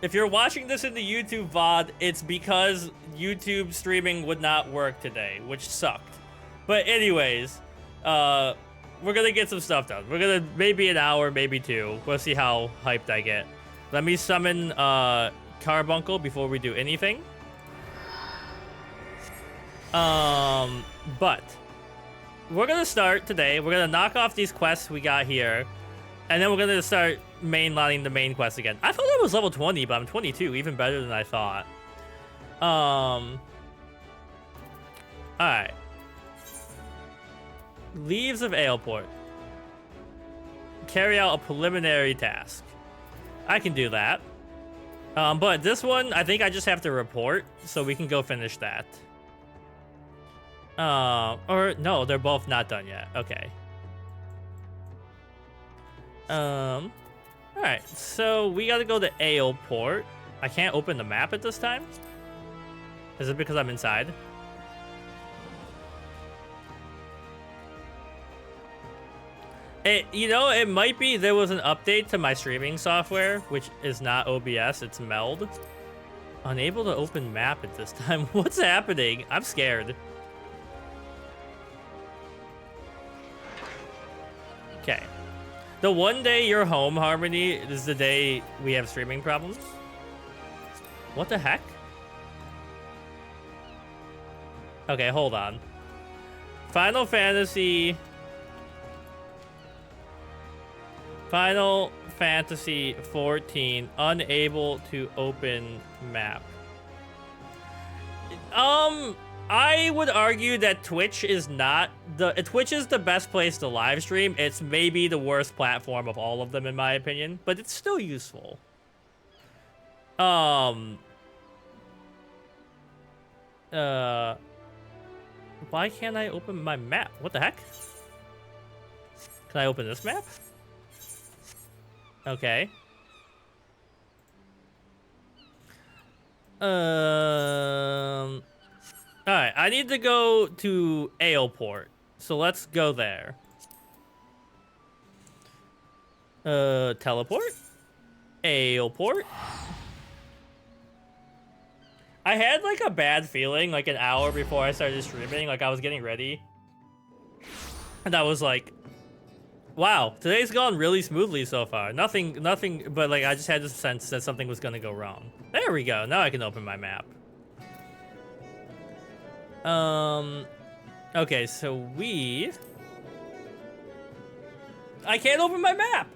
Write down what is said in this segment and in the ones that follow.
If you're watching this in the YouTube VOD, it's because YouTube streaming would not work today, which sucked. But anyways, we're gonna get some stuff done. We're gonna maybe an hour, maybe two. We'll see how hyped I get. Let me summon Carbuncle before we do anything. But we're gonna start today. We're gonna knock off these quests we got here, and then we're gonna start mainlining the main quest again. I thought I was level 20, but I'm 22, even better than I thought. Alright. Leaves of Aleport. Carry out a preliminary task. I can do that. But this one, I think I just have to report, so we can go finish that. Or no, they're both not done yet. Okay. Alright, so we gotta go to Aleport. I can't open the map at this time? Is it because I'm inside? It might be there was an update to my streaming software, which is not OBS, it's Meld. Unable to open map at this time. What's happening? I'm scared. Okay. The one day you're home, Harmony, is the day we have streaming problems. What the heck? Okay, hold on. Final Fantasy XIV, unable to open map. I would argue that Twitch is the best place to live stream. It's maybe the worst platform of all of them, in my opinion, but it's still useful. Why can't I open my map? What the heck? Can I open this map? Okay. Alright, I need to go to Aleport. So let's go there. Teleport? Aleport? I had like a bad feeling like an hour before I started streaming, like I was getting ready. And I was like, wow, today's gone really smoothly so far. Nothing, but like I just had this sense that something was gonna go wrong. There we go, now I can open my map. Okay, so I can't open my map!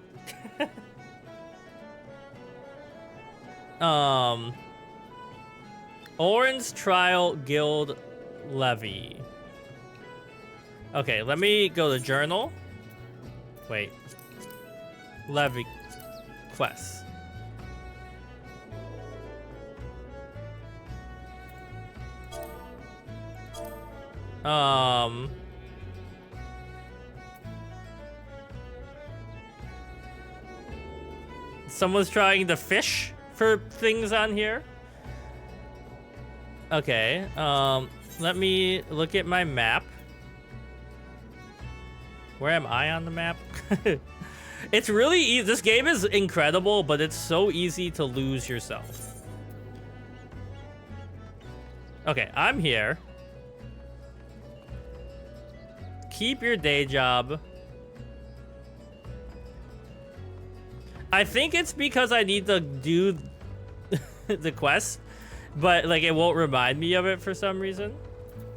Orange Trial Guild Levy. Okay, let me go to Journal. Wait. Levy Quest. Someone's trying to fish for things on here. Okay, let me look at my map. Where am I on the map? It's really easy. This game is incredible, but it's so easy to lose yourself. Okay, I'm here. Keep your day job. I think it's because I need to do the quest, but like it won't remind me of it for some reason.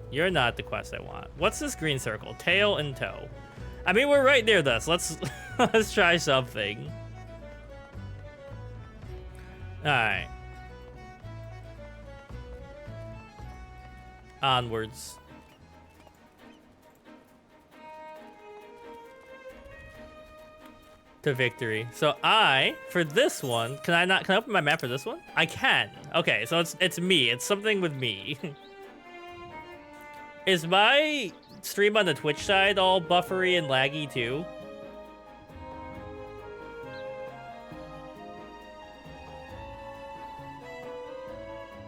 You're not the quest I want. What's this green circle? Tail and toe. I mean, we're right near this. Let's try something. All right. Onwards. To victory. So for this one, can I open my map for this one? I can. Okay, so it's me. It's something with me. Is my stream on the Twitch side all buffery and laggy too?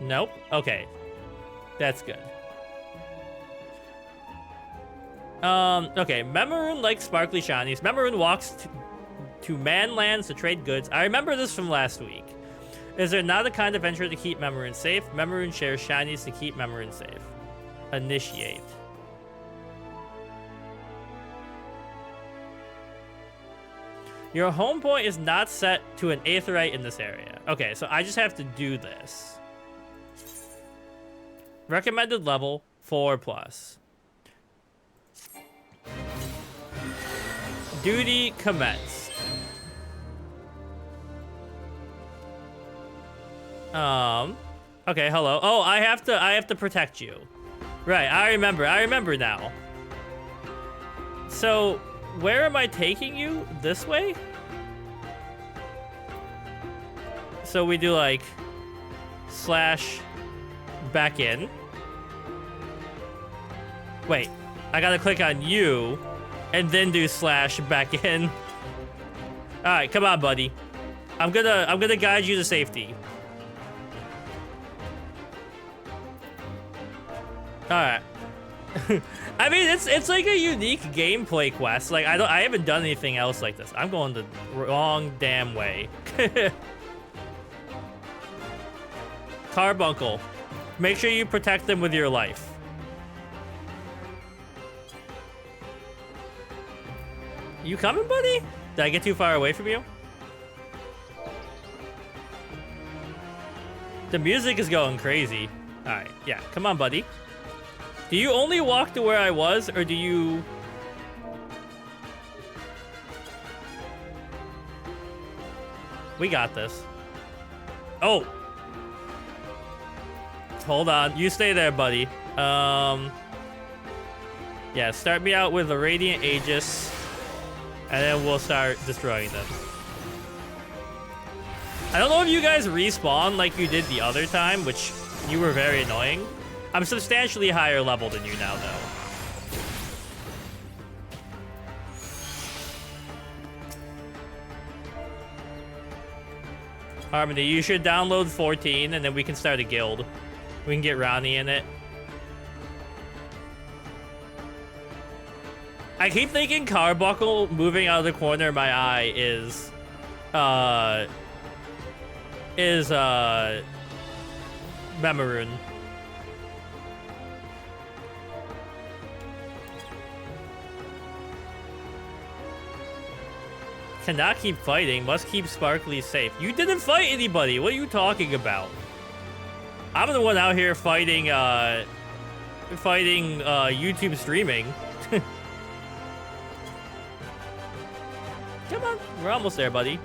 Nope. Okay. That's good. Okay. Memorin likes sparkly shinies. Memorin walks to manlands to trade goods. I remember this from last week. Is there not a kind of entry to keep Memorun safe? Memorun shares shinies to keep Memorun safe. Initiate. Your home point is not set to an aetheryte in this area. Okay, so I just have to do this. Recommended level 4+. Duty commenced. Okay, hello. Oh, I have to protect you. Right, I remember now. So, where am I taking you? This way? So we do like slash back in. Wait, I gotta click on you and then do slash back in. All right, come on, buddy. I'm gonna guide you to safety. All right. I mean, it's like a unique gameplay quest. Like I haven't done anything else like this. I'm going the wrong damn way. Carbuncle, make sure you protect them with your life. You coming, buddy? Did I get too far away from you? The music is going crazy. All right, yeah, come on, buddy. Do you only walk to where I was, or do you... We got this. Oh! Hold on. You stay there, buddy. Yeah, start me out with a Radiant Aegis, and then we'll start destroying them. I don't know if you guys respawn like you did the other time, which you were very annoying. I'm substantially higher level than you now, though. Harmony, you should download 14, and then we can start a guild. We can get Ronnie in it. I keep thinking Carbuncle moving out of the corner of my eye is Memorun. Cannot keep fighting. Must keep Sparkly safe. You didn't fight anybody. What are you talking about? I'm the one out here fighting YouTube streaming. Come on, we're almost there, buddy.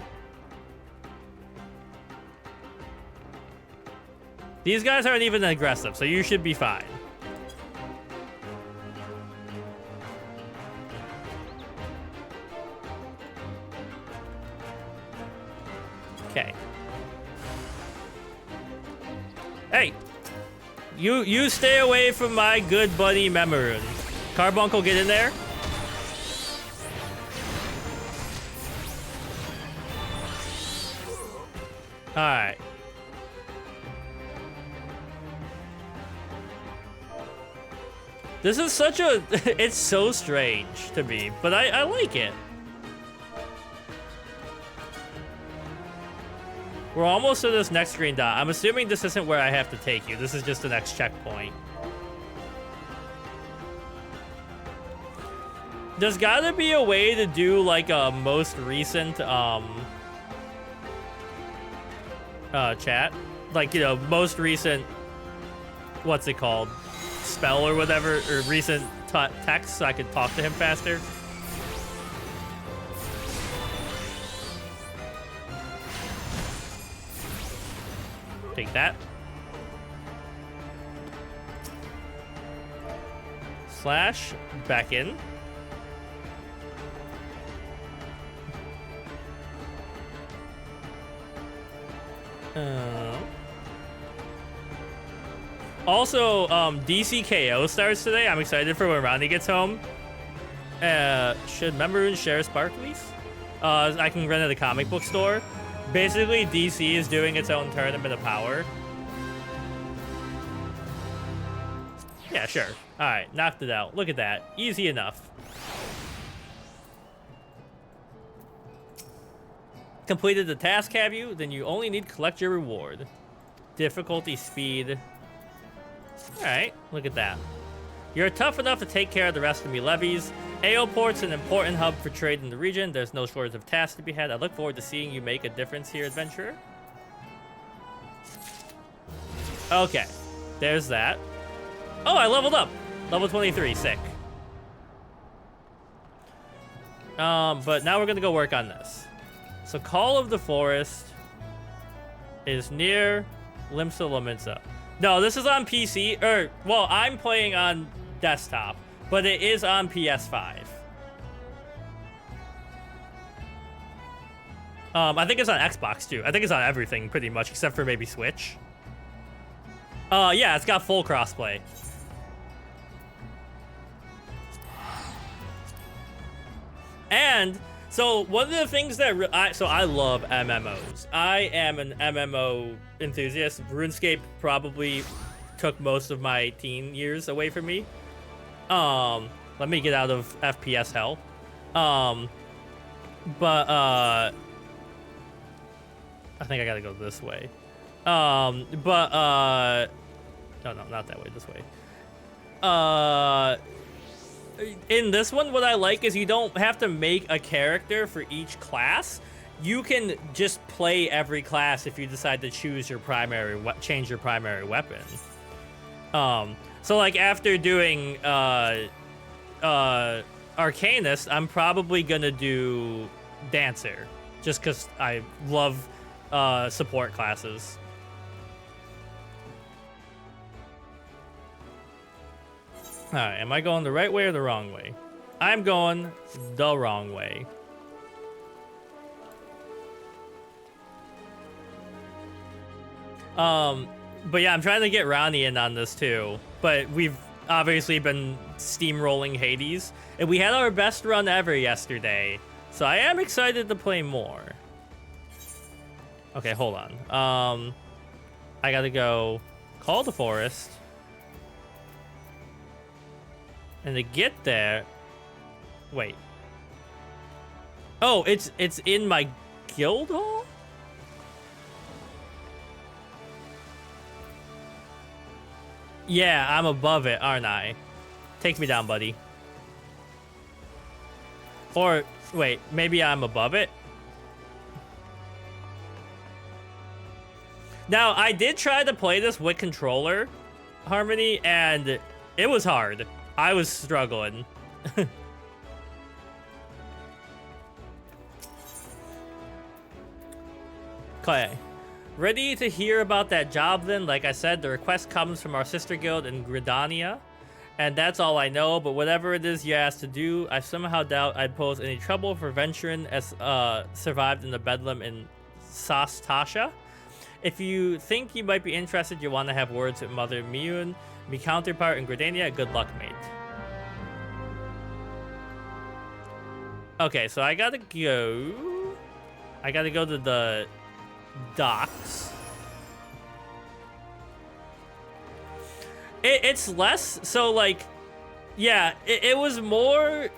These guys aren't even aggressive, so you should be fine. Okay. Hey! You stay away from my good buddy Memorun. Carbuncle, get in there. Alright. This is such a... It's so strange to me, but I like it. We're almost to this next green dot. I'm assuming this isn't where I have to take you. This is just the next checkpoint. There's gotta be a way to do like a most recent chat. Like, you know, most recent, what's it called? Spell or whatever, or recent text so I could talk to him faster. Take that. Slash back in. Also, DCKO starts today. I'm excited for when Ronnie gets home. Should Memorun share Sparklies? I can rent at a comic book store. Basically, DC is doing its own tournament of power. Yeah, sure. Alright, knocked it out. Look at that. Easy enough. Completed the task, have you? Then you only need to collect your reward. Difficulty, speed. Alright, look at that. You're tough enough to take care of the rest of me levies. Aoport's an important hub for trade in the region. There's no shortage of tasks to be had. I look forward to seeing you make a difference here, adventurer. Okay, there's that. Oh, I leveled up. Level 23, sick. But now we're gonna go work on this. So Call of the Forest is near Limsa Lominsa. No, this is on PC, well, I'm playing on desktop, but it is on PS5. I think it's on Xbox too. I think it's on everything pretty much, except for maybe Switch. Yeah, it's got full crossplay. And so one of the things that I love MMOs. I am an MMO enthusiast. RuneScape probably took most of my teen years away from me. Let me get out of FPS hell. But I think I gotta go this way. No, not that way, this way. In this one, what I like is you don't have to make a character for each class. You can just play every class if you decide to choose your primary, change your primary weapon. So like after doing Arcanist, I'm probably gonna do Dancer, just because I love support classes. Alright, am I going the right way or the wrong way? I'm going the wrong way. But yeah, I'm trying to get Ronnie in on this too. But we've obviously been steamrolling Hades. And we had our best run ever yesterday. So I am excited to play more. Okay, hold on. I gotta go Call the Forest. And to get there... Wait. Oh, it's in my guild hall? Yeah, I'm above it, aren't I? Take me down, buddy. Or, wait, maybe I'm above it? Now, I did try to play this with controller, Harmony, and it was hard. I was struggling. Okay. Ready to hear about that job then? Like I said, the request comes from our sister guild in Gridania. And that's all I know, but whatever it is you asked to do, I somehow doubt I'd pose any trouble for venturing as survived in the bedlam in Sastasha. If you think you might be interested, you want to have words with Mother Miyun, my counterpart in Gridania, good luck, mate. Okay, so I gotta go to the docks. It's less, so like, yeah, it was more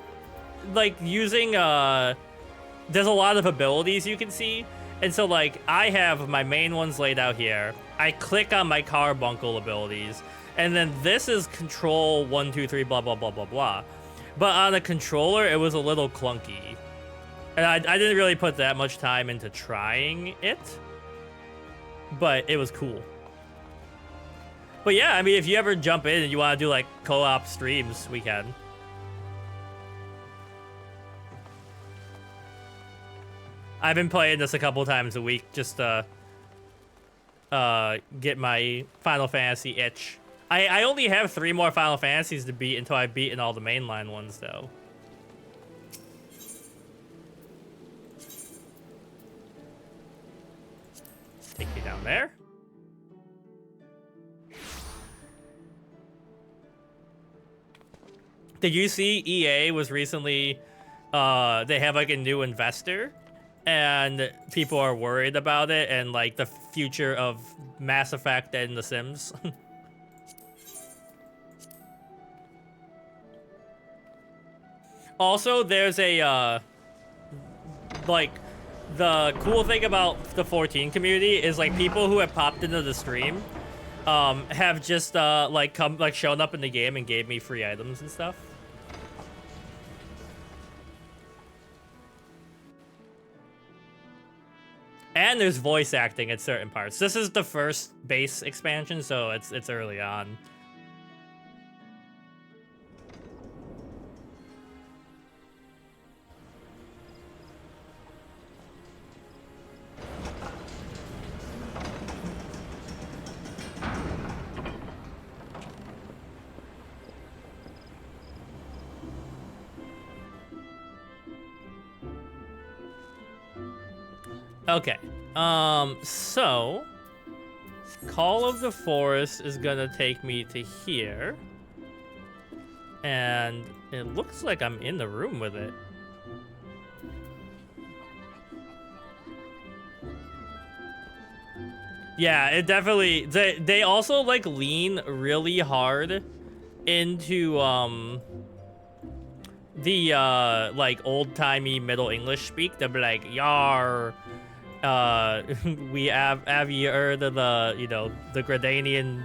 like using, there's a lot of abilities you can see. And so like, I have my main ones laid out here. I click on my carbuncle abilities. And then this is control 1, 2, 3, blah, blah, blah, blah, blah. But on a controller, it was a little clunky. And I didn't really put that much time into trying it. But it was cool. But yeah, I mean, if you ever jump in and you want to do like co-op streams, we can. I've been playing this a couple times a week just to get my Final Fantasy itch. I only have 3 more Final Fantasies to beat until I've beaten all the mainline ones, though. Take me down there. Did you see EA was recently, they have like a new investor and people are worried about it and like the future of Mass Effect and The Sims? Also, there's a, like, the cool thing about the 14 community is like people who have popped into the stream have just shown up in the game and gave me free items and stuff. And there's voice acting at certain parts. This is the first base expansion, so it's early on. Okay, so Call of the Forest is gonna take me to here, and it looks like I'm in the room with it. Yeah, it definitely, they also like lean really hard into the like old-timey Middle English speak. They'll be like, "Yar, we have you heard of the, you know, the Gradanian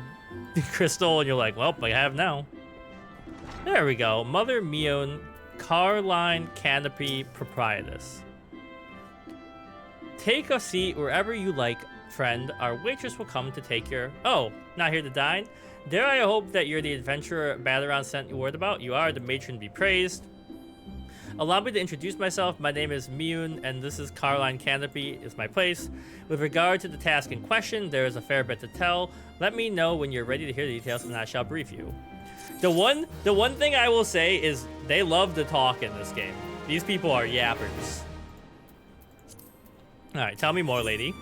crystal?" And you're like, "Well, I have now." There we go. Mother Mion, Carline Canopy Proprietress. Take a seat wherever you like, friend. Our waitress will come to take your... Oh, not here to dine? Dare I hope that you're the adventurer Balaron sent you word about? You are, the matron be praised. Allow me to introduce myself. My name is Mion, and this is Carline Canopy, is my place. With regard to the task in question, there is a fair bit to tell. Let me know when you're ready to hear the details, and I shall brief you. The one thing I will say is they love to talk in this game. These people are yappers. All right, tell me more, lady.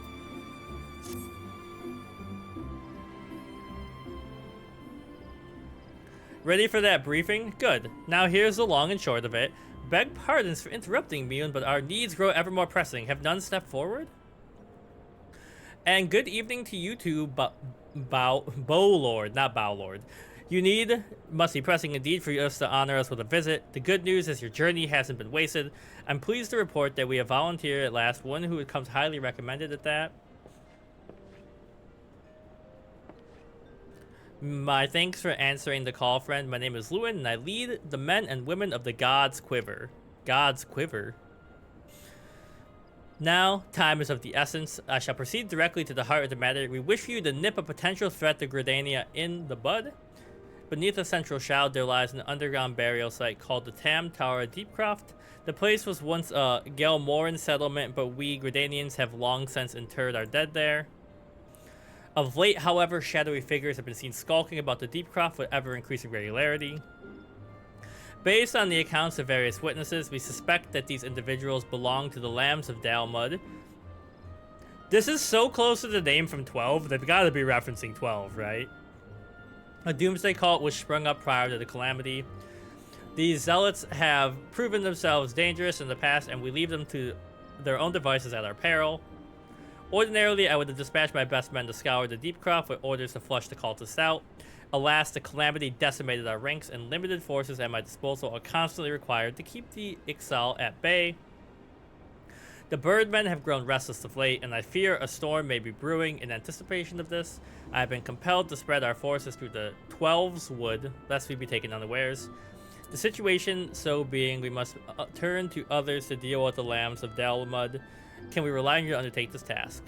Ready for that briefing? Good. Now here's the long and short of it. Beg pardons for interrupting, Mion, but our needs grow ever more pressing. Have none stepped forward? And good evening to you too, Bowlord, not Bowlord. You must be pressing indeed for us to honor us with a visit. The good news is your journey hasn't been wasted. I'm pleased to report that we have volunteered at last, one who comes highly recommended at that. My thanks for answering the call, friend. My name is Lewin, and I lead the men and women of the God's Quiver. God's Quiver. Now, time is of the essence. I shall proceed directly to the heart of the matter. We wish you to nip a potential threat to Gradania in the bud. Beneath a central shroud, there lies an underground burial site called the Tam Tower Deepcroft. The place was once a Gelmoran settlement, but we Gradanians have long since interred our dead there. Of late, however, shadowy figures have been seen skulking about the Deepcroft with ever-increasing regularity. Based on the accounts of various witnesses, we suspect that these individuals belong to the Lambs of Dalmud. This is so close to the name from 12, they've got to be referencing 12, right? A doomsday cult was sprung up prior to the calamity. These zealots have proven themselves dangerous in the past, and we leave them to their own devices at our peril. Ordinarily, I would have dispatched my best men to scour the Deepcroft with orders to flush the cultists out. Alas, the calamity decimated our ranks, and limited forces at my disposal are constantly required to keep the Ixal at bay. The birdmen have grown restless of late, and I fear a storm may be brewing. In anticipation of this, I have been compelled to spread our forces through the 12's wood, lest we be taken unawares. The situation so being, we must turn to others to deal with the Lambs of Dalmud. Can we rely on you to undertake this task?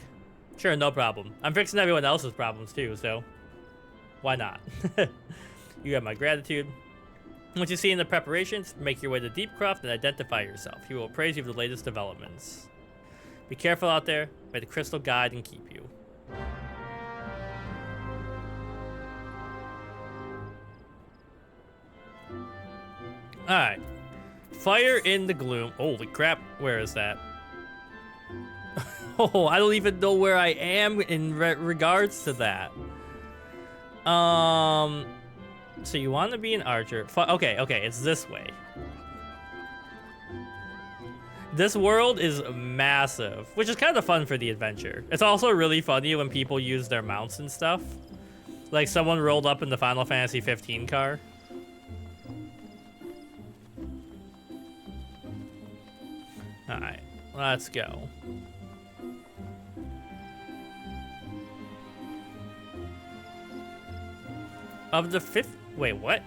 Sure, no problem. I'm fixing everyone else's problems too, so why not? You have my gratitude. Once you see in the preparations, make your way to Deepcroft and identify yourself. He will praise you for the latest developments. Be careful out there. May the crystal guide and keep you. Alright. Fire in the gloom. Holy crap, where is that? Oh, I don't even know where I am in regards to that. So you want to be an archer. Okay, it's this way. This world is massive, which is kind of fun for the adventure. It's also really funny when people use their mounts and stuff. Like someone rolled up in the Final Fantasy XIV car. Alright, let's go. Of the fifth... Wait, what?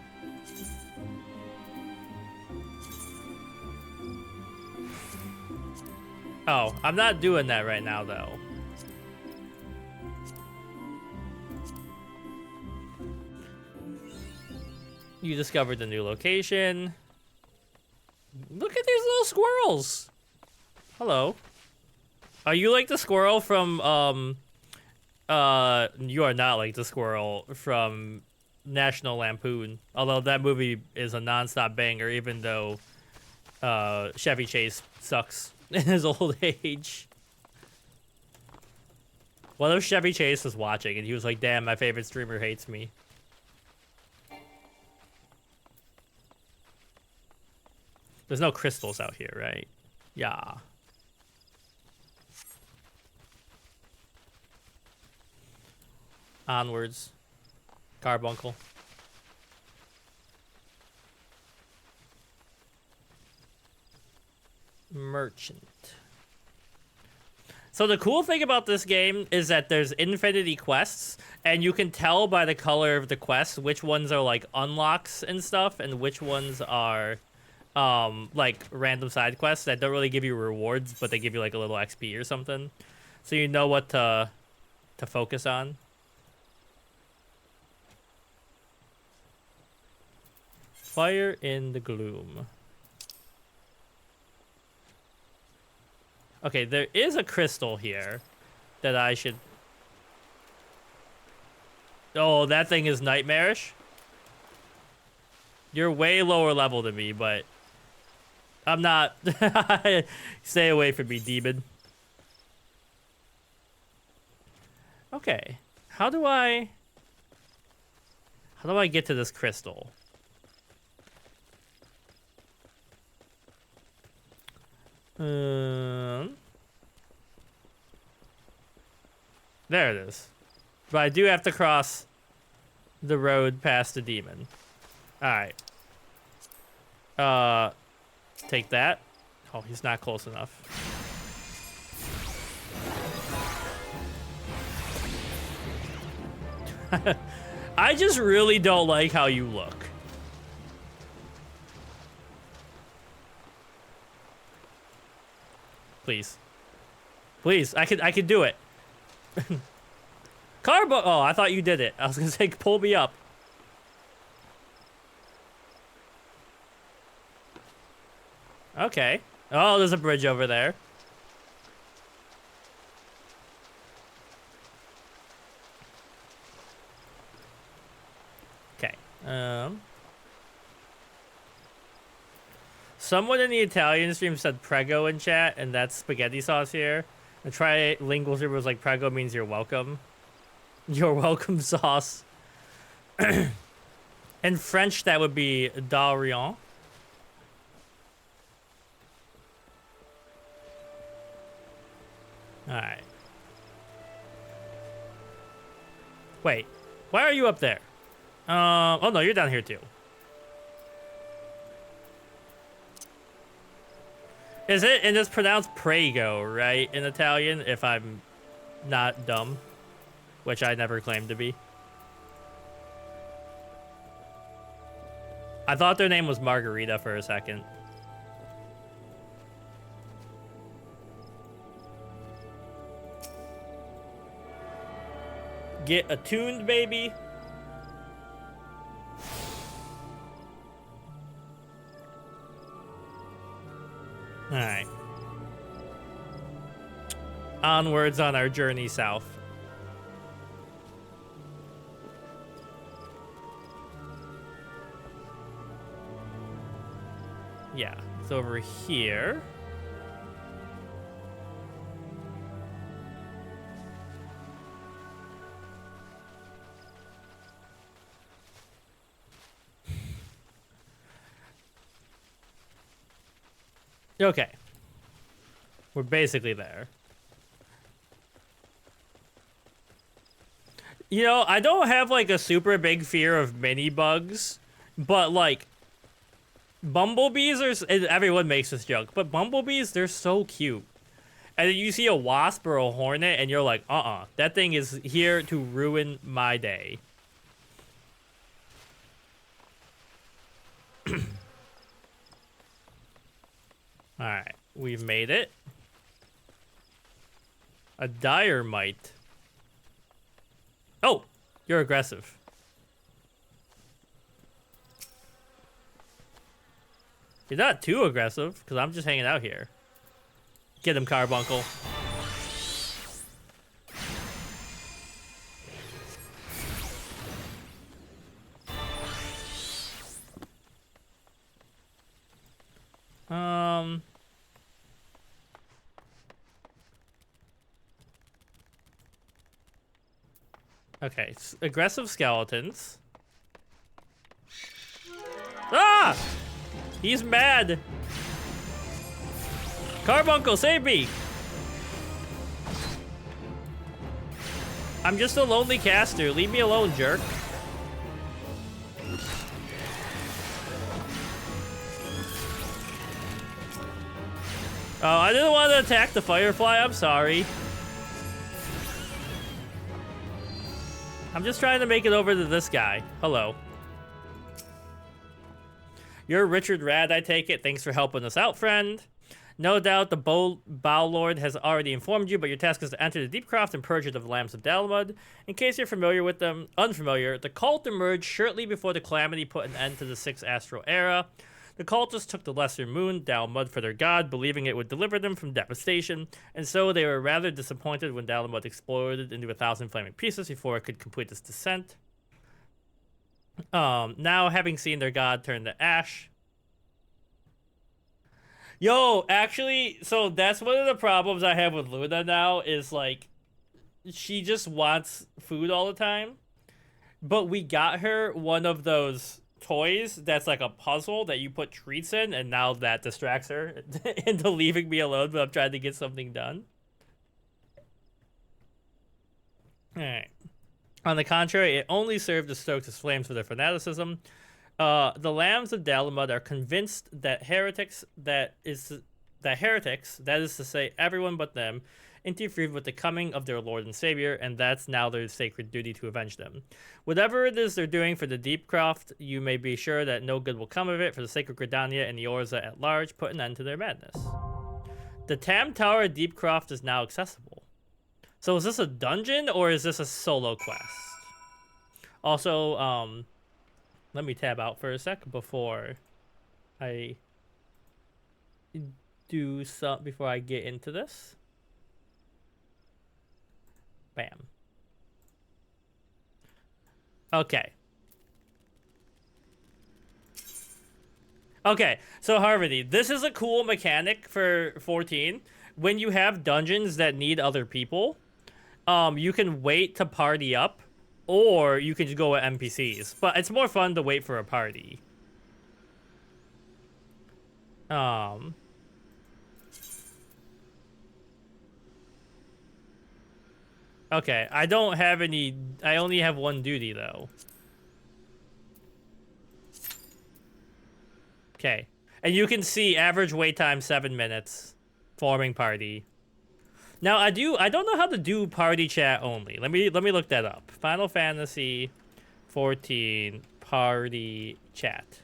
Oh, I'm not doing that right now, though. You discovered the new location. Look at these little squirrels. Hello. Are you like the squirrel from, you are not like the squirrel from National Lampoon. Although that movie is a non-stop banger, even though, Chevy Chase sucks in his old age. What if Chevy Chase was watching and he was like, damn, my favorite streamer hates me? There's no crystals out here, right? Yeah. Onwards. Carbuncle. Merchant. So the cool thing about this game is that there's infinity quests, and you can tell by the color of the quests which ones are like unlocks and stuff, and which ones are like random side quests that don't really give you rewards, but they give you like a little XP or something. So you know what to focus on. Fire in the gloom. Okay, there is a crystal here that I should... Oh, that thing is nightmarish. You're way lower level than me, but I'm not. Stay away from me, demon. Okay, how do I get to this crystal? There it is. But I do have to cross the road past the demon. Alright. Take that. Oh, he's not close enough. I just really don't like how you look. Please. Please, I could do it. Carbo. Oh, I thought you did it. I was gonna say, pull me up. Okay. Oh, there's a bridge over there. Okay. Someone in the Italian stream said prego in chat, and that's spaghetti sauce here. The trilingual streamer was like, prego means you're welcome. You're welcome sauce. In French, that would be de rien. Alright. Wait. Why are you up there? Oh no, you're down here too. Is it, and it's pronounced prego, right, in Italian, if I'm not dumb? Which I never claimed to be. I thought their name was Margarita for a second. Get attuned, baby. Alright. Onwards on our journey south. Yeah, it's over here. Okay. We're basically there. You know, I don't have like a super big fear of mini bugs, but like bumblebees are, everyone makes this joke, but bumblebees, they're so cute. And then you see a wasp or a hornet and you're like, that thing is here to ruin my day. Alright, we've made it. A dire mite. Oh, you're aggressive. You're not too aggressive, because I'm just hanging out here. Get him, Carbuncle. Okay, aggressive skeletons. Ah! He's mad. Carbuncle, save me! I'm just a lonely caster. Leave me alone, jerk. Oh, I didn't want to attack the Firefly. I'm sorry. I'm just trying to make it over to this guy. Hello. You're Richard Rad, I take it. Thanks for helping us out, friend. No doubt the Bow Lord has already informed you, but your task is to enter the Deepcroft and purge it of the Lamps of Dalamud. In case you're familiar with them, unfamiliar, the cult emerged shortly before the Calamity put an end to the 6th Astral Era. The cultists took the Lesser Moon, Dalamud, for their god, believing it would deliver them from devastation, and so they were rather disappointed when Dalamud exploded into 1,000 flaming pieces before it could complete its descent. Now, having seen their god turn to ash... Yo, actually, so that's one of the problems I have with Luna now, is, like, she just wants food all the time. But we got her one of those toys that's like a puzzle that you put treats in, and now that distracts her into leaving me alone when I'm trying to get something done. Alright. On the contrary, it only served to stoke his flames for their fanaticism. The Lambs of Dalamud are convinced that heretics, that is to say everyone but them, interfered with the coming of their Lord and Savior, and that's now their sacred duty to avenge them. Whatever it is they're doing for the Deepcroft, you may be sure that no good will come of it. For the sake of Gridania and Eorzea at large, put an end to their madness. The Tam Tower Deepcroft is now accessible. So is this a dungeon or is this a solo quest? Also, let me tab out for a sec before I get into this. Bam. Okay. Okay, so Harmony, this is a cool mechanic for 14. When you have dungeons that need other people, you can wait to party up, or you can just go with NPCs. But it's more fun to wait for a party. Okay, I don't have any... I only have one duty, though. Okay. And you can see average wait time 7 minutes. Forming party. Now, I don't know how to do party chat only. Let me look that up. Final Fantasy XIV party chat.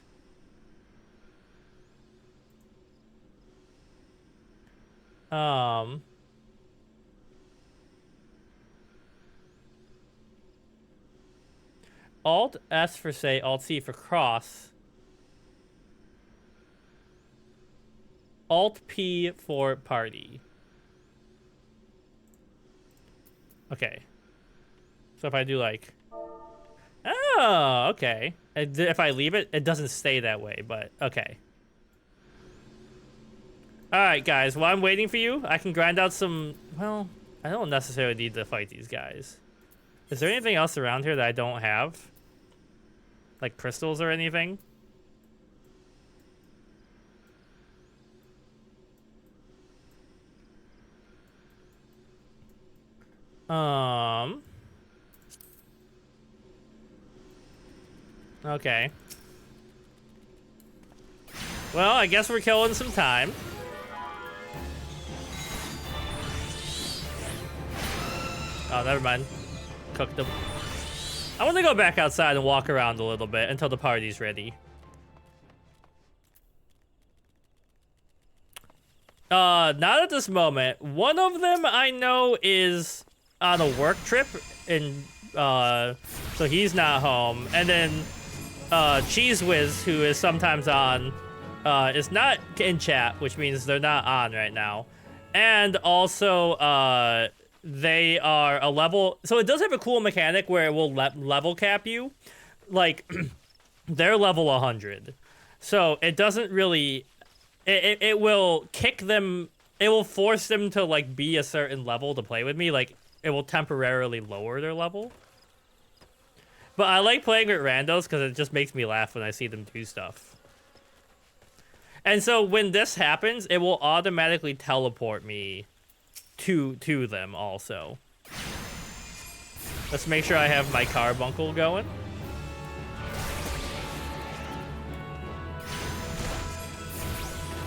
Alt S for say, Alt C for cross. Alt P for party. Okay. So if I do like... Oh, okay. If I leave it, it doesn't stay that way, but okay. Alright, guys. While I'm waiting for you, I can grind out some... Well, I don't necessarily need to fight these guys. Is there anything else around here that I don't have? Like crystals or anything? Okay. Well, I guess we're killing some time. Oh, never mind. Cooked them. I want to go back outside and walk around a little bit until the party's ready. Not at this moment. One of them I know is on a work trip, and so he's not home. And then Cheese Whiz, who is sometimes on, is not in chat, which means they're not on right now. And also, they are a level. So it does have a cool mechanic where it will level cap you, like they're level 100. So it doesn't really. It will kick them. It will force them to like be a certain level to play with me. Like it will temporarily lower their level. But I like playing with randos because it just makes me laugh when I see them do stuff. And so when this happens, it will automatically teleport me to them also. Let's make sure I have my carbuncle going.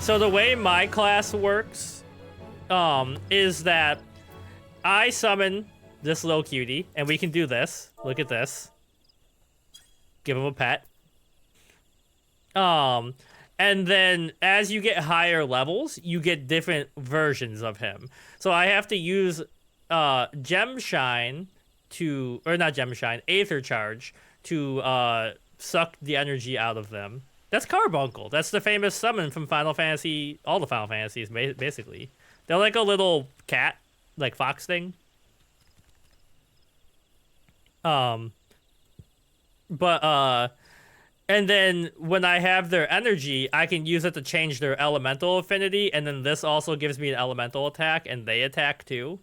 So the way my class works is that I summon this little cutie, and we can do this. Look at this. Give him a pet. And then as you get higher levels, you get different versions of him. So I have to use Gem Shine to, or not Gem Shine, Aether Charge to suck the energy out of them. That's Carbuncle. That's the famous summon from Final Fantasy, all the Final Fantasies, basically. They're like a little cat, like fox thing. And then when I have their energy, I can use it to change their elemental affinity, and then this also gives me an elemental attack, and they attack too.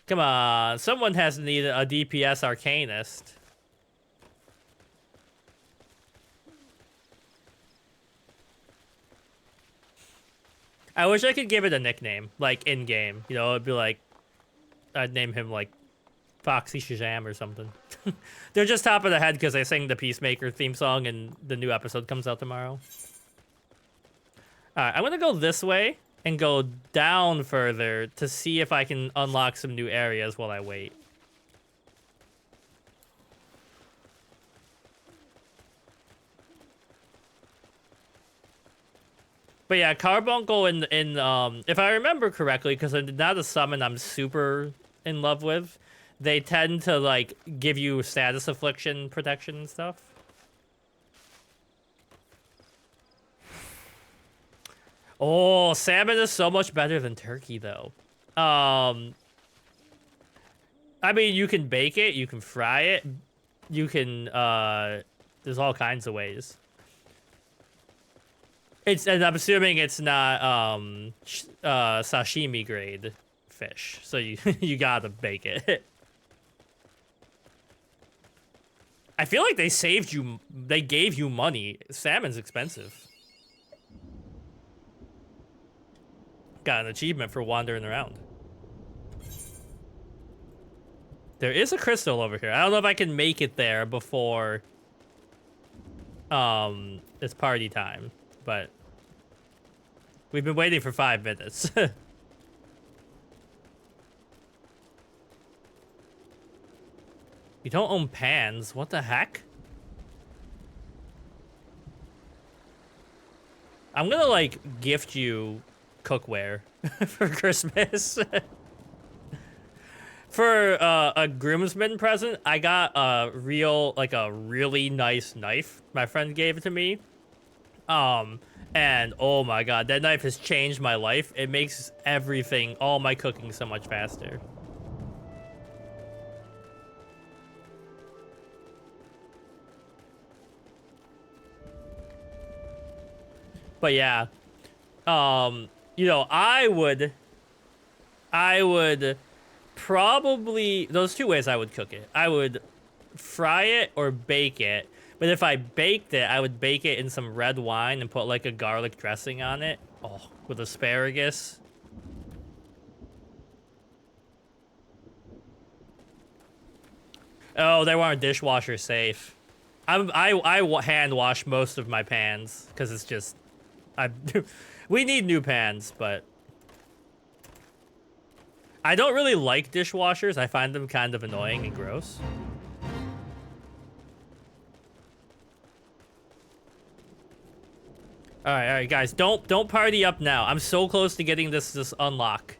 Come on, someone has needed a DPS Arcanist. I wish I could give it a nickname, like in-game. You know, it'd be like, I'd name him like Foxy Shazam or something. They're just top of the head because I sing the Peacemaker theme song and the new episode comes out tomorrow. Alright, I'm gonna go this way and go down further to see if I can unlock some new areas while I wait. But yeah, Carbuncle in if I remember correctly, because they're not a summon I'm super in love with, they tend to like give you status affliction protection and stuff. Oh, salmon is so much better than turkey though. I mean, you can bake it, you can fry it, you can there's all kinds of ways. And I'm assuming it's not sashimi grade fish, so you you gotta bake it. I feel like they saved you. They gave you money. Salmon's expensive. Got an achievement for wandering around. There is a crystal over here. I don't know if I can make it there before it's party time, but we've been waiting for 5 minutes. You don't own pans. What the heck? I'm gonna like gift you cookware for Christmas. For a groomsman present, I got a really nice knife. My friend gave it to me. And oh my god, that knife has changed my life. It makes everything, all my cooking so much faster. But yeah, you know, I would probably, those two ways I would cook it. I would fry it or bake it. But if I baked it, I would bake it in some red wine and put like a garlic dressing on it. Oh, with asparagus. Oh, they weren't dishwasher safe. I hand wash most of my pans because it's just, we need new pans, but I don't really like dishwashers. I find them kind of annoying and gross. All right, guys. Don't party up now. I'm so close to getting this unlock.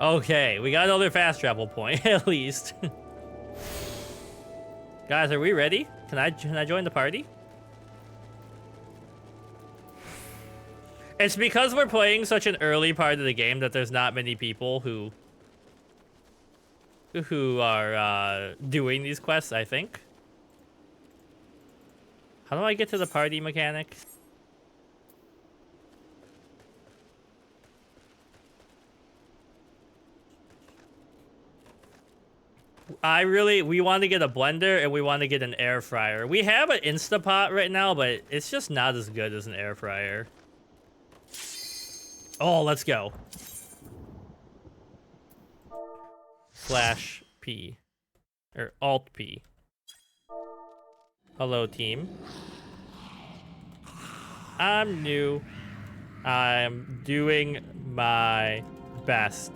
Okay, we got another fast travel point at least. Guys, are we ready? Can I join the party? It's because we're playing such an early part of the game that there's not many people who are doing these quests, I think. How do I get to the party mechanic? We want to get a blender and we want to get an air fryer. We have an Instapot right now, but it's just not as good as an air fryer. Oh, let's go. Slash P. Or Alt P. Hello, team. I'm new. I'm doing my best.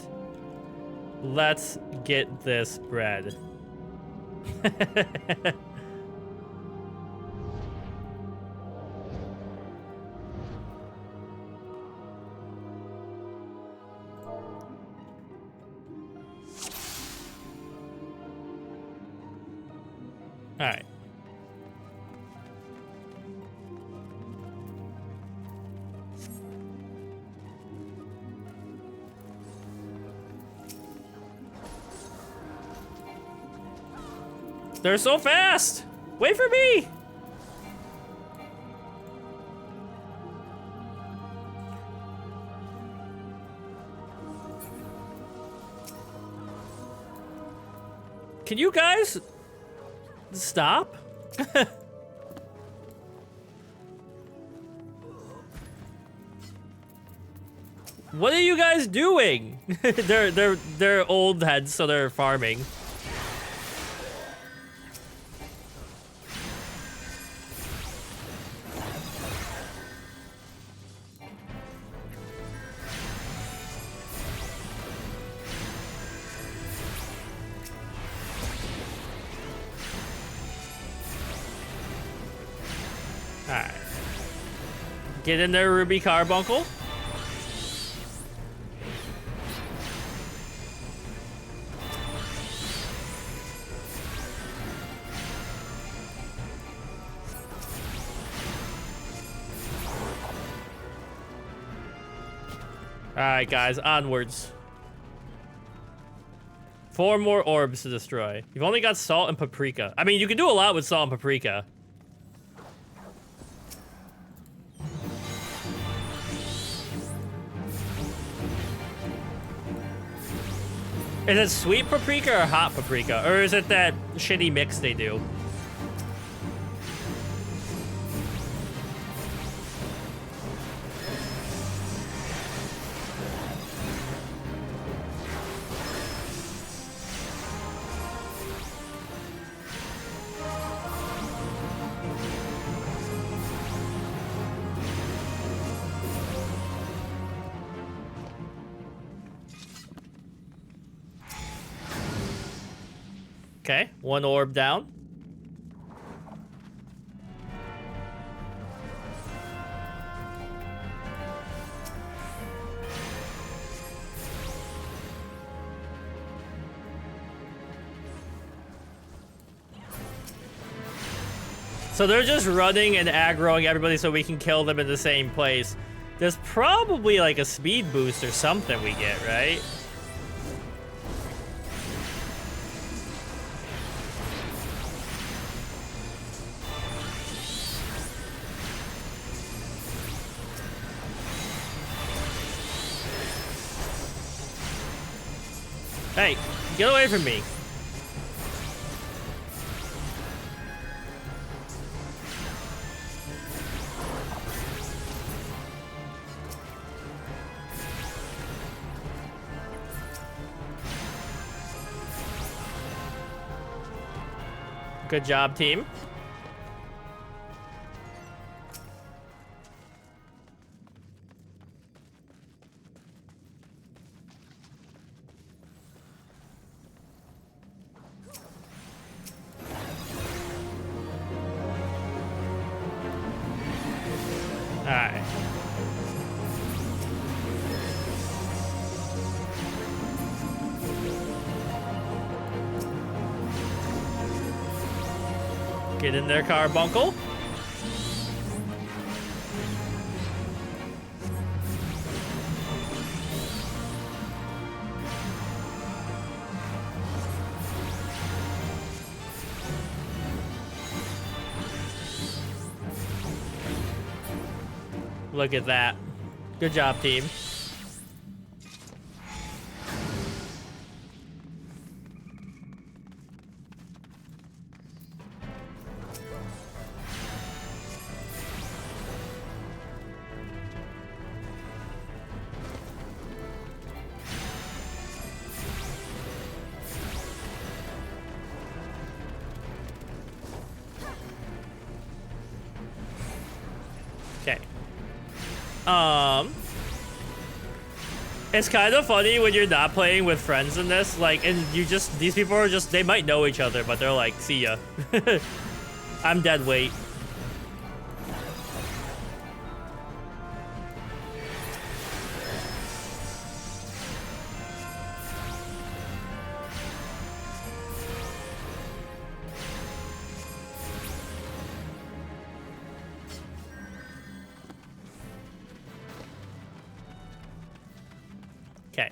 Let's get this bread. All right. They're so fast! Wait for me! Can you guys stop? What are you guys doing? they're old heads, so they're farming. Alright. Get in there, Ruby Carbuncle. Alright, guys, onwards. 4 more orbs to destroy. You've only got salt and paprika. I mean, you can do a lot with salt and paprika. Is it sweet paprika or hot paprika? Or is it that shitty mix they do? Okay, 1 orb down. So they're just running and aggroing everybody so we can kill them in the same place. There's probably like a speed boost or something we get, right? Hey, get away from me. Good job, team. Alright. Get in there, Carbuncle. Look at that. Good job, team. Okay. It's kind of funny when you're not playing with friends in this, like, and you just, these people are just, they might know each other, but they're like, see ya. I'm dead weight. Okay.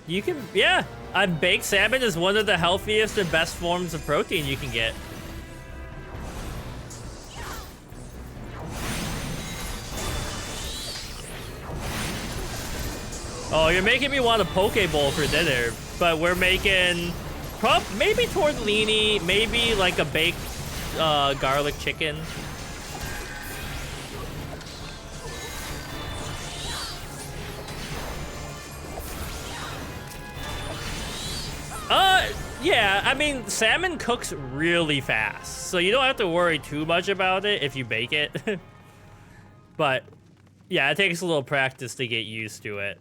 You can, yeah. Baked salmon is one of the healthiest and best forms of protein you can get. Oh, you're making me want a poke bowl for dinner, but we're making maybe tortellini, maybe like a baked garlic chicken. Yeah, I mean, salmon cooks really fast, so you don't have to worry too much about it if you bake it. But yeah, it takes a little practice to get used to it.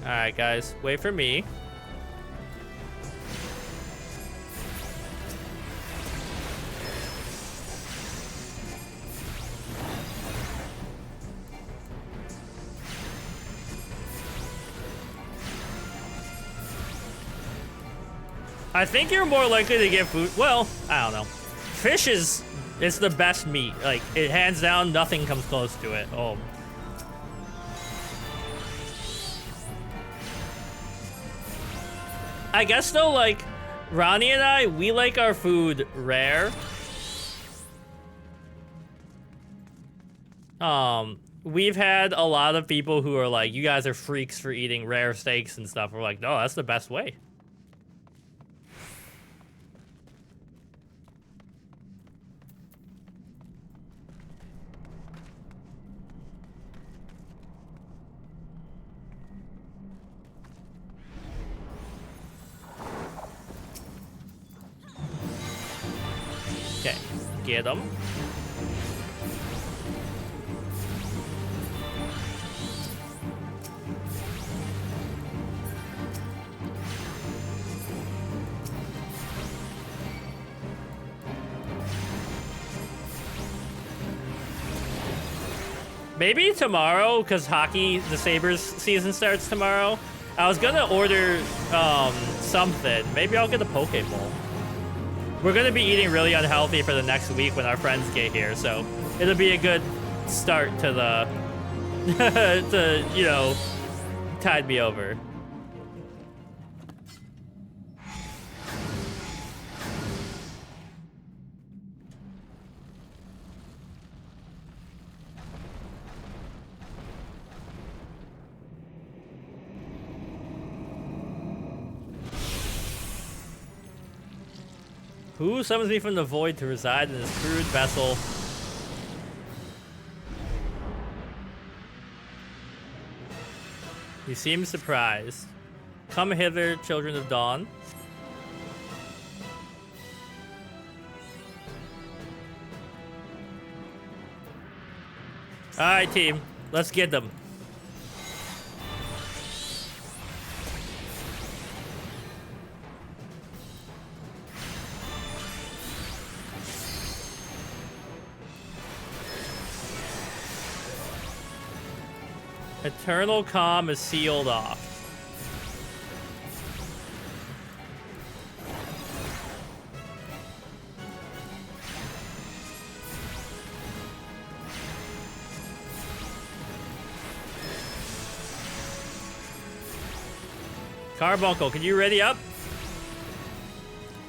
Alright, guys, wait for me. I think you're more likely to get food. Well, I don't know. Fish it's the best meat. Like, it hands down, nothing comes close to it. Oh. I guess though, like, Ronnie and I, we like our food rare. We've had a lot of people who are like, you guys are freaks for eating rare steaks and stuff. We're like, no, that's the best way. Okay, get them. Maybe tomorrow, because hockey, the Sabres season starts tomorrow. I was gonna order something. Maybe I'll get a Poke Bowl. We're gonna be eating really unhealthy for the next week when our friends get here, so it'll be a good start to the to, you know, tide me over. Who summons me from the void to reside in this crude vessel? You seem surprised. Come hither, children of dawn. All right, team. Let's get them. Eternal calm is sealed off. Carbuncle, can you ready up?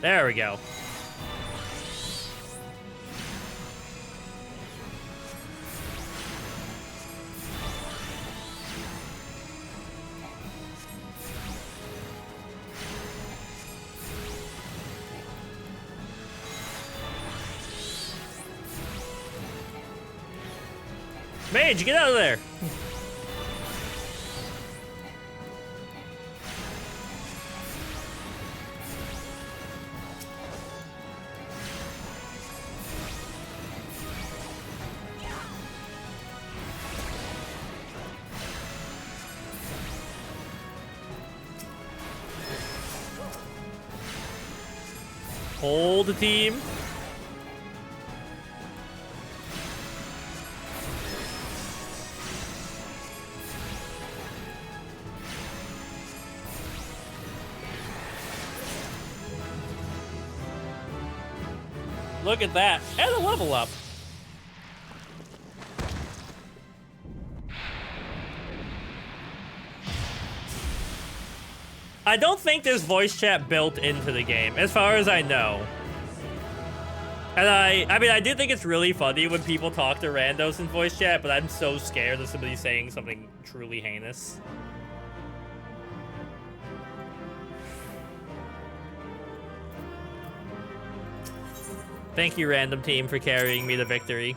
There we go. Mage, get out of there! Hold the team. Look at that. And a level up. I don't think there's voice chat built into the game, as far as I know. And I mean, I do think it's really funny when people talk to randos in voice chat, but I'm so scared of somebody saying something truly heinous. Thank you, random team, for carrying me to victory.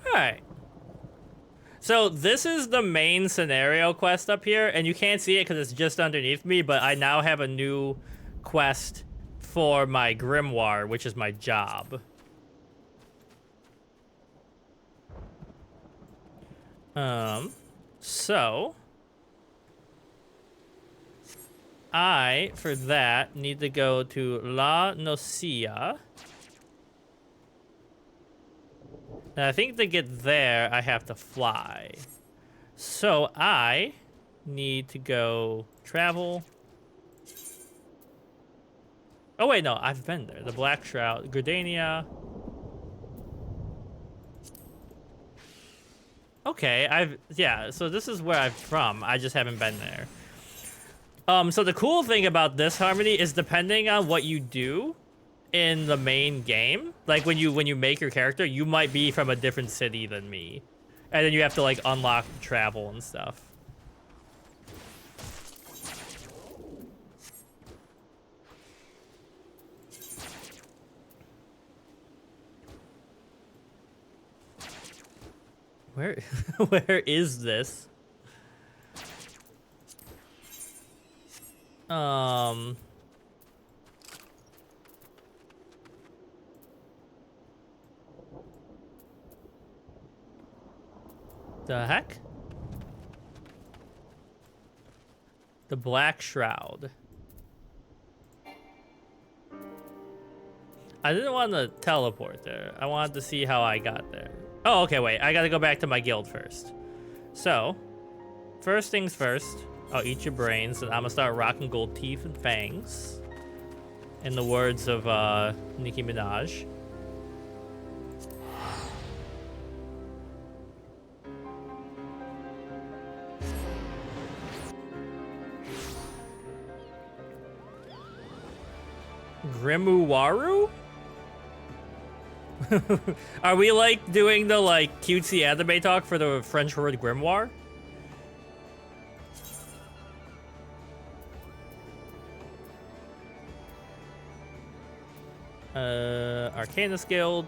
Alright. So this is the main scenario quest up here, and you can't see it because it's just underneath me, but I now have a new quest for my grimoire, which is my job. So I, for that, need to go to La Nocia. And I think to get there, I have to fly. So I need to go travel. Oh, wait, no, I've been there. The Black Shroud, Gridania. Okay, yeah, so this is where I'm from. I just haven't been there. So the cool thing about this Harmony is depending on what you do in the main game, like when you make your character, you might be from a different city than me. And then you have to like unlock travel and stuff. Where is this? The heck? The Black Shroud. I didn't want to teleport there. I wanted to see how I got there. Oh, okay, wait. I gotta go back to my guild first. So, first things first, I'll eat your brains, and I'm gonna start rocking gold teeth and fangs. In the words of Nicki Minaj. Grimoire? Are we like doing the like cutesy anime talk for the French word grimoire? Arcanist Guild.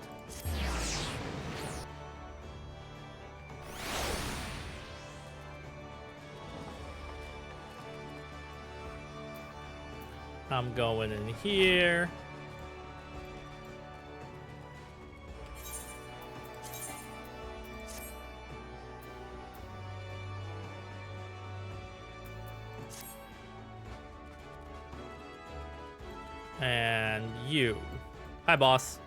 I'm going in here. And you. Hi, boss.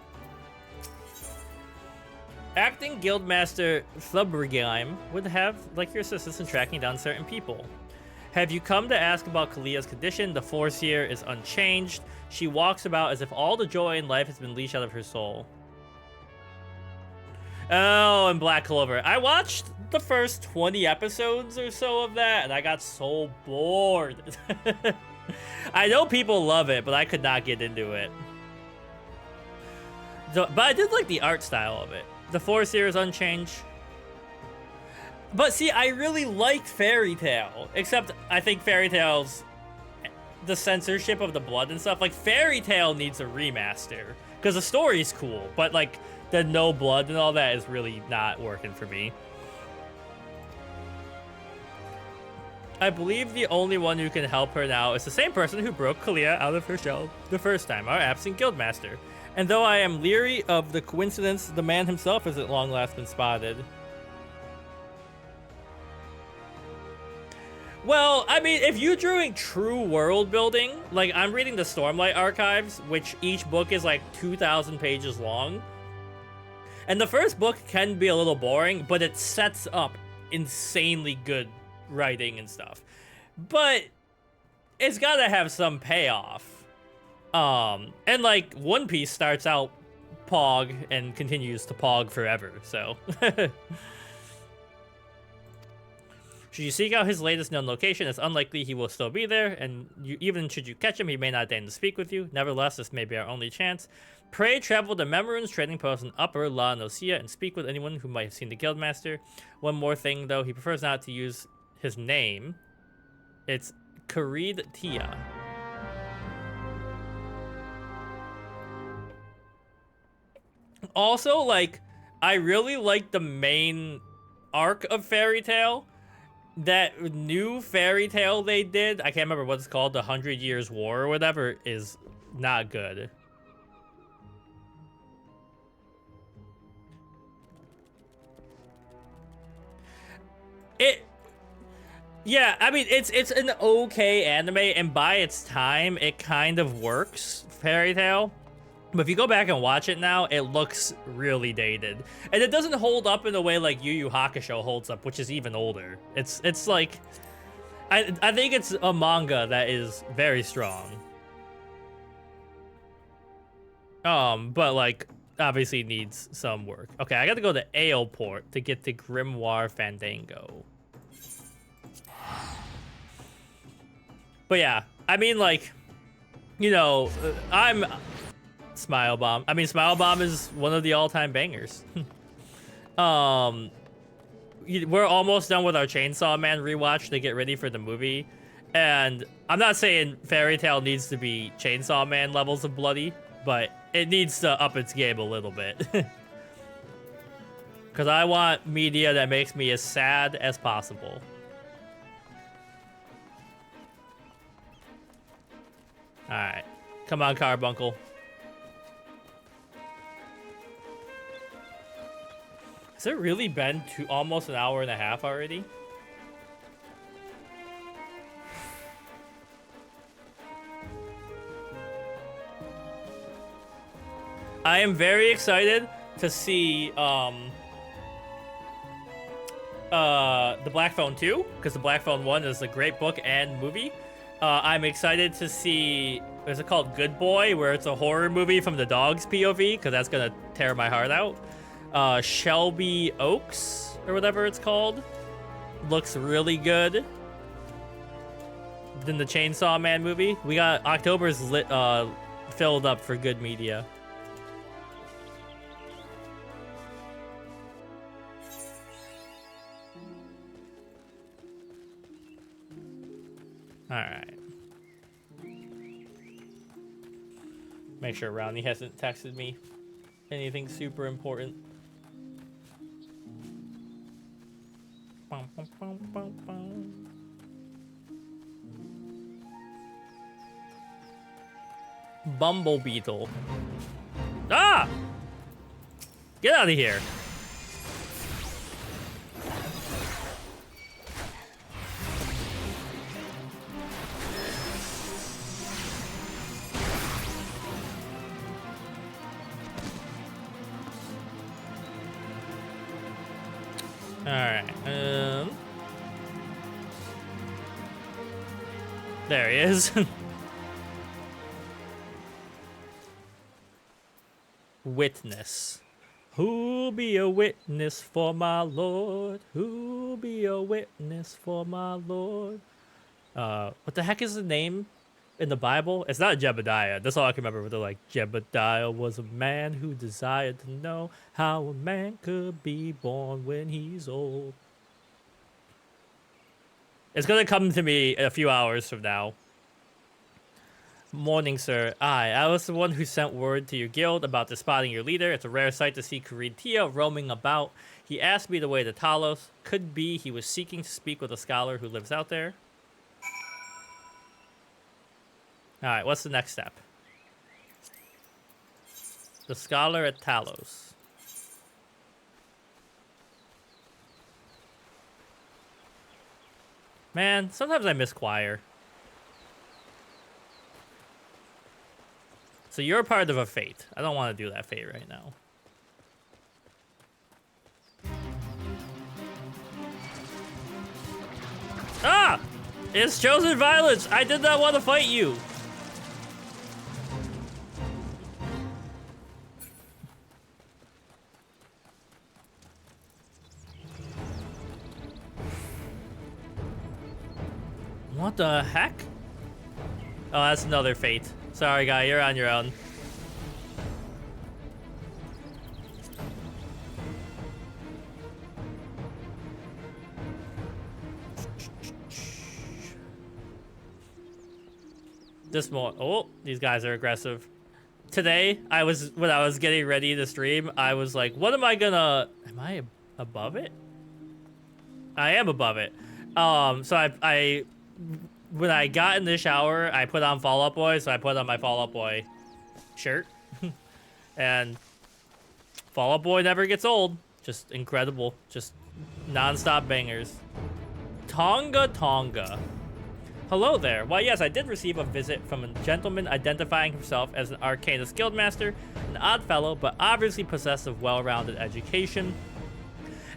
Acting Guildmaster Flubbergime would have like your assistance in tracking down certain people. Have you come to ask about Kalia's condition? The force here is unchanged. She walks about as if all the joy in life has been leashed out of her soul. Oh, and Black Clover. I watched the first 20 episodes or so of that, and I got so bored. I know people love it, but I could not get into it. But I did like the art style of it. The force here is unchanged. But see, I really liked Fairy Tail, except I think Fairy Tail's the censorship of the blood and stuff. Like, Fairy Tail needs a remaster because the story's cool, but like the no blood and all that is really not working for me. I believe the only one who can help her now is the same person who broke Kalia out of her shell the first time, our absent guildmaster. And though I am leery of the coincidence, the man himself has at long last been spotted. Well, I mean, if you're doing true world building, like I'm reading the Stormlight Archives, which each book is like 2,000 pages long. And the first book can be a little boring, but it sets up insanely good writing and stuff. But it's gotta have some payoff. And like One Piece starts out Pog and continues to Pog forever, so. Should you seek out his latest known location, it's unlikely he will still be there, and even should you catch him, he may not deign to speak with you. Nevertheless, this may be our only chance. Pray travel to Memrune's trading post in Upper La Noscea and speak with anyone who might have seen the Guildmaster. One more thing, though, he prefers not to use his name. It's Karid Tia. Also, like, I really like the main arc of Fairy Tail. That new Fairy Tail they did, I can't remember what it's called, the 100 Years War or whatever, is not good. Yeah, I mean, it's an okay anime, and by its time, it kind of works, Fairy Tail. But if you go back and watch it now, it looks really dated. And it doesn't hold up in a way like Yu Yu Hakusho holds up, which is even older. It's like... I think it's a manga that is very strong. But like, obviously needs some work. Okay, I gotta go to Aelport to get the Grimoire Fandango. But yeah, I mean, like, you know, I'm... Smile Bomb. I mean, Smile Bomb is one of the all-time bangers. We're almost done with our Chainsaw Man rewatch to get ready for the movie. And I'm not saying Fairy Tail needs to be Chainsaw Man levels of bloody, but it needs to up its game a little bit. Because I want media that makes me as sad as possible. Alright. Come on, Carbuncle. Has it really been almost an hour and a half already? I am very excited to see the Black Phone 2, because the Black Phone 1 is a great book and movie. I'm excited to see, is it called Good Boy, where it's a horror movie from the dog's POV, because that's gonna tear my heart out. Shelby Oaks, or whatever it's called, looks really good. Then the Chainsaw Man movie. We got October's filled up for good media. Alright. Make sure Roundy hasn't texted me anything super important. Bumble Beetle. Ah! Get out of here. Alright, there he is. Witness. Who'll be a witness for my Lord? Who'll be a witness for my Lord? What the heck is the name in the Bible? It's not Jebediah. That's all I can remember. But they're like, Jebediah was a man who desired to know how a man could be born when he's old. It's gonna come to me in a few hours from now. Morning, sir. I was the one who sent word to your guild about spotting your leader. It's a rare sight to see Caritia roaming about. He asked me the way to Talos. Could be he was seeking to speak with a scholar who lives out there. Alright, what's the next step? The scholar at Talos. Man, sometimes I miss choir. So you're part of a fate. I don't want to do that fate right now. Ah! It's chosen violence! I did not want to fight you! What the heck? Oh, that's another fate. Sorry, guy, you're on your own. This more. Oh, these guys are aggressive. Today, when I was getting ready to stream, I was like, what am I gonna... Am I above it? I am above it. So I when I got in the shower, I put on Fall Out Boy, so I put on my Fall Out Boy shirt. And Fall Out Boy never gets old. Just incredible. Just non-stop bangers. Tonga Tonga. Hello there. Well, yes, I did receive a visit from a gentleman identifying himself as an Arcanist guildmaster, an odd fellow, but obviously possessed of well-rounded education.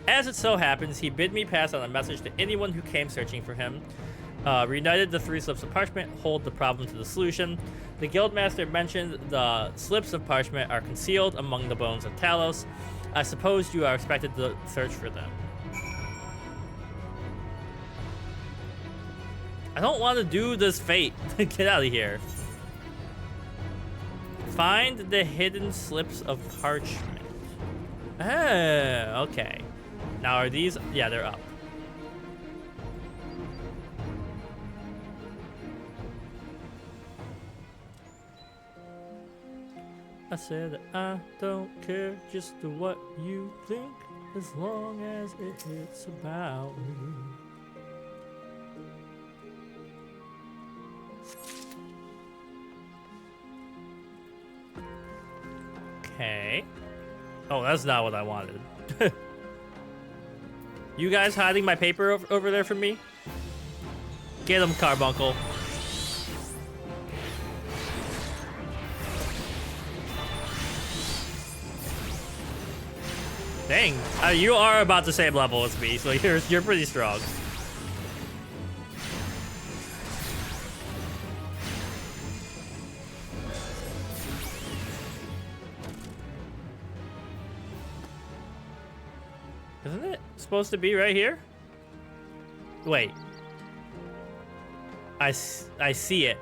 As it so happens, he bid me pass on a message to anyone who came searching for him. Reunited the 3 slips of parchment, hold the problem to the solution. The guildmaster mentioned the slips of parchment are concealed among the bones of Talos. I suppose you are expected to search for them. I don't want to do this fate. Get out of here. Find the hidden slips of parchment. Ah, okay. Now are these? Yeah, they're up. I said I don't care just what you think, as long as it's about me. Okay. Oh, that's not what I wanted. You guys hiding my paper over there from me? Get him, Carbuncle. Dang, you are about the same level as me, so you're pretty strong. Isn't it supposed to be right here? Wait. I see it.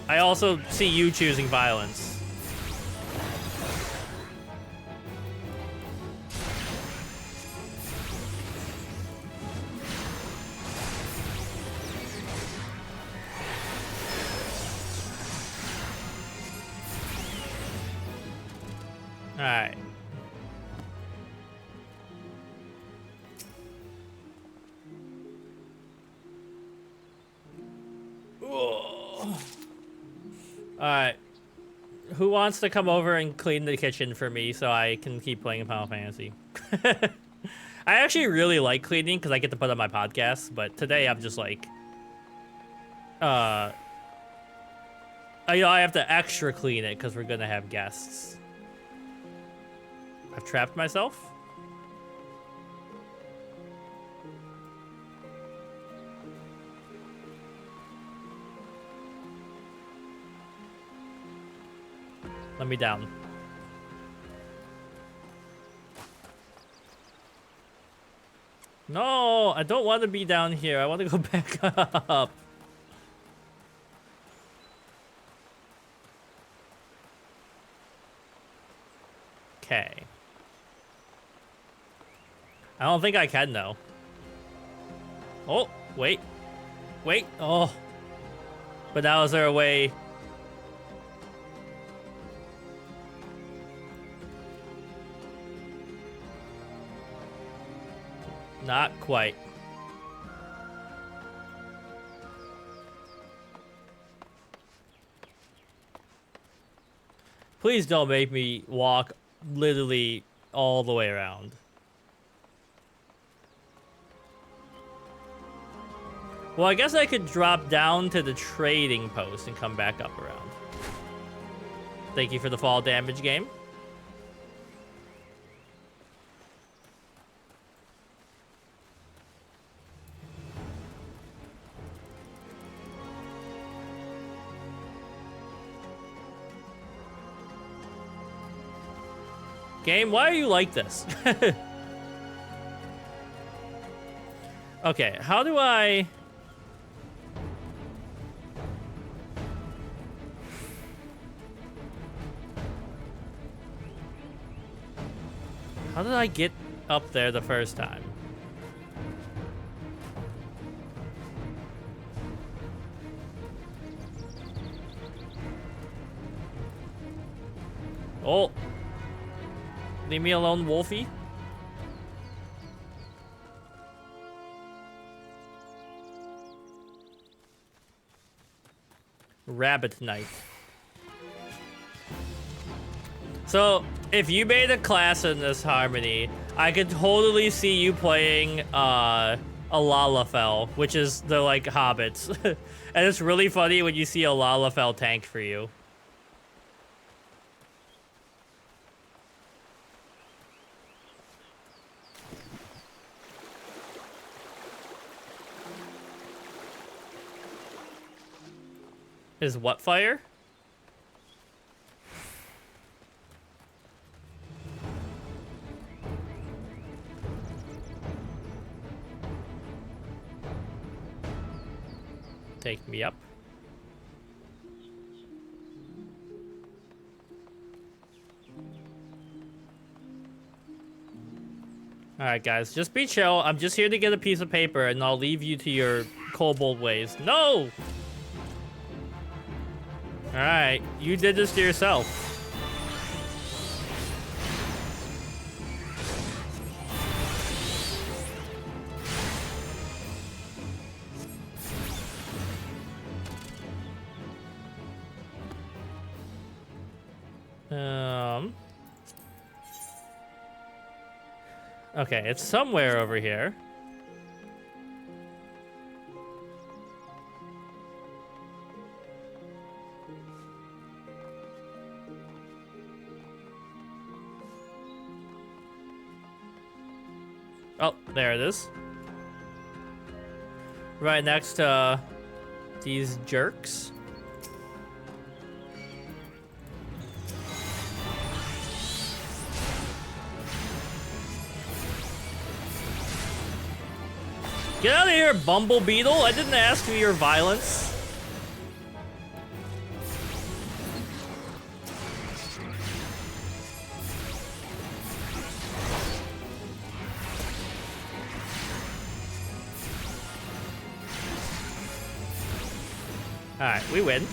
I also see you choosing violence. All right. Oh. Alright. Who wants to come over and clean the kitchen for me so I can keep playing Final Fantasy? I actually really like cleaning because I get to put on my podcast, but today I'm just like... I have to extra clean it because we're gonna have guests. I've trapped myself? Let me down. No, I don't want to be down here. I want to go back up. Okay. I don't think I can, though. Oh, wait. Wait. Oh. But now is there a way... Not quite. Please don't make me walk literally all the way around. Well, I guess I could drop down to the trading post and come back up around. Thank you for the fall damage game. Game, why are you like this? Okay, how do I... How did I get up there the first time? Oh. Leave me alone, Wolfie. Rabbit knife. So, if you made a class in this Harmony, I could totally see you playing a Lalafell, which is the like hobbits. And it's really funny when you see a Lalafell tank for you. Is what fire? Take me up. Alright guys, just be chill. I'm just here to get a piece of paper and I'll leave you to your kobold ways. No! Alright, you did this to yourself. Okay, it's somewhere over here. Oh, there it is. Right next to these jerks. Get out of here, Bumble Beetle! I didn't ask for your violence. Alright, we win.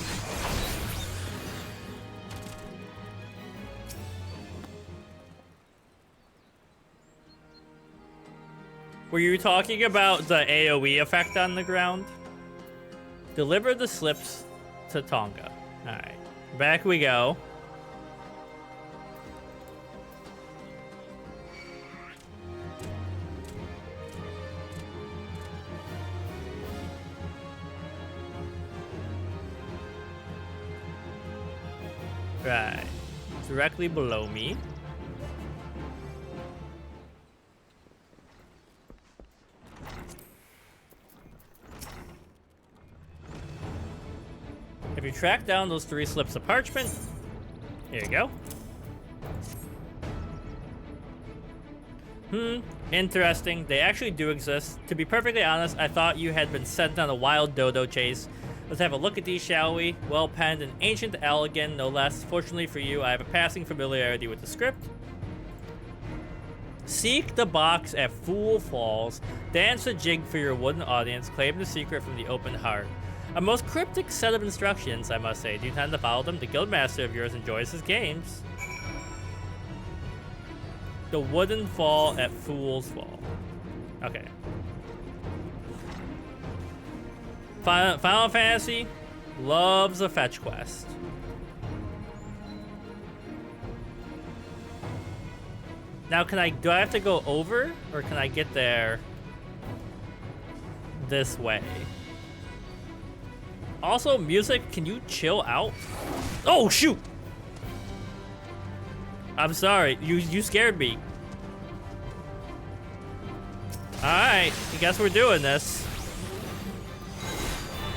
Were you talking about the AoE effect on the ground? Deliver the slips to Tonga. Alright. Back we go. Right. Directly below me. If you track down those 3 slips of parchment, here you go. Interesting. They actually do exist. To be perfectly honest, I thought you had been sent on a wild dodo chase. Let's have a look at these, shall we? Well penned and ancient elegant, no less. Fortunately for you, I have a passing familiarity with the script. Seek the box at Fool Falls. Dance a jig for your wooden audience. Claim the secret from the open heart. A most cryptic set of instructions, I must say. Do you intend to follow them? The guildmaster of yours enjoys his games. The wooden fall at Fool's Fall. Okay. Final Fantasy loves a fetch quest. Now, do I have to go over, or can I get there this way? Also, music, can you chill out? Oh, shoot! I'm sorry, you scared me. Alright, I guess we're doing this.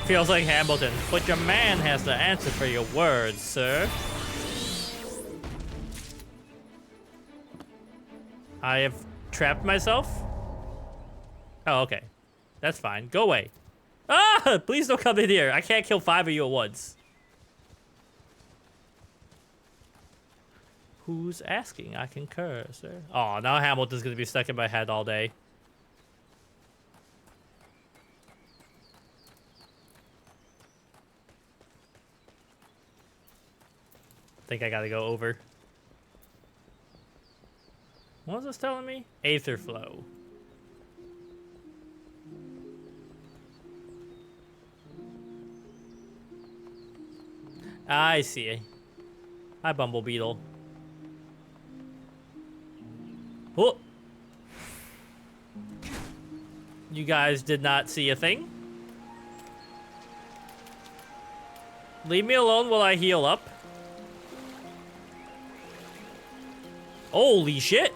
Feels like Hamilton, but your man has to answer for your words, sir. I have trapped myself? Oh, okay. That's fine. Go away. Ah! Please don't come in here. I can't kill 5 of you at once. Who's asking? I concur, sir. Oh, now Hamilton's gonna be stuck in my head all day. I think I gotta go over. What was this telling me? Aether flow. I see. Hi, Bumble Beetle. Oh! You guys did not see a thing? Leave me alone while I heal up. Holy shit!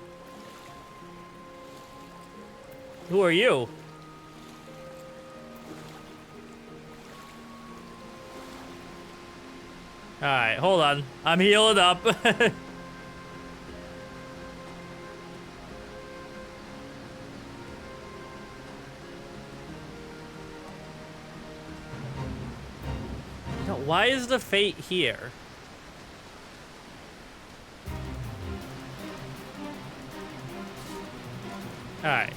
Who are you? Alright, hold on. I'm healing up. No, why is the fate here? Alright.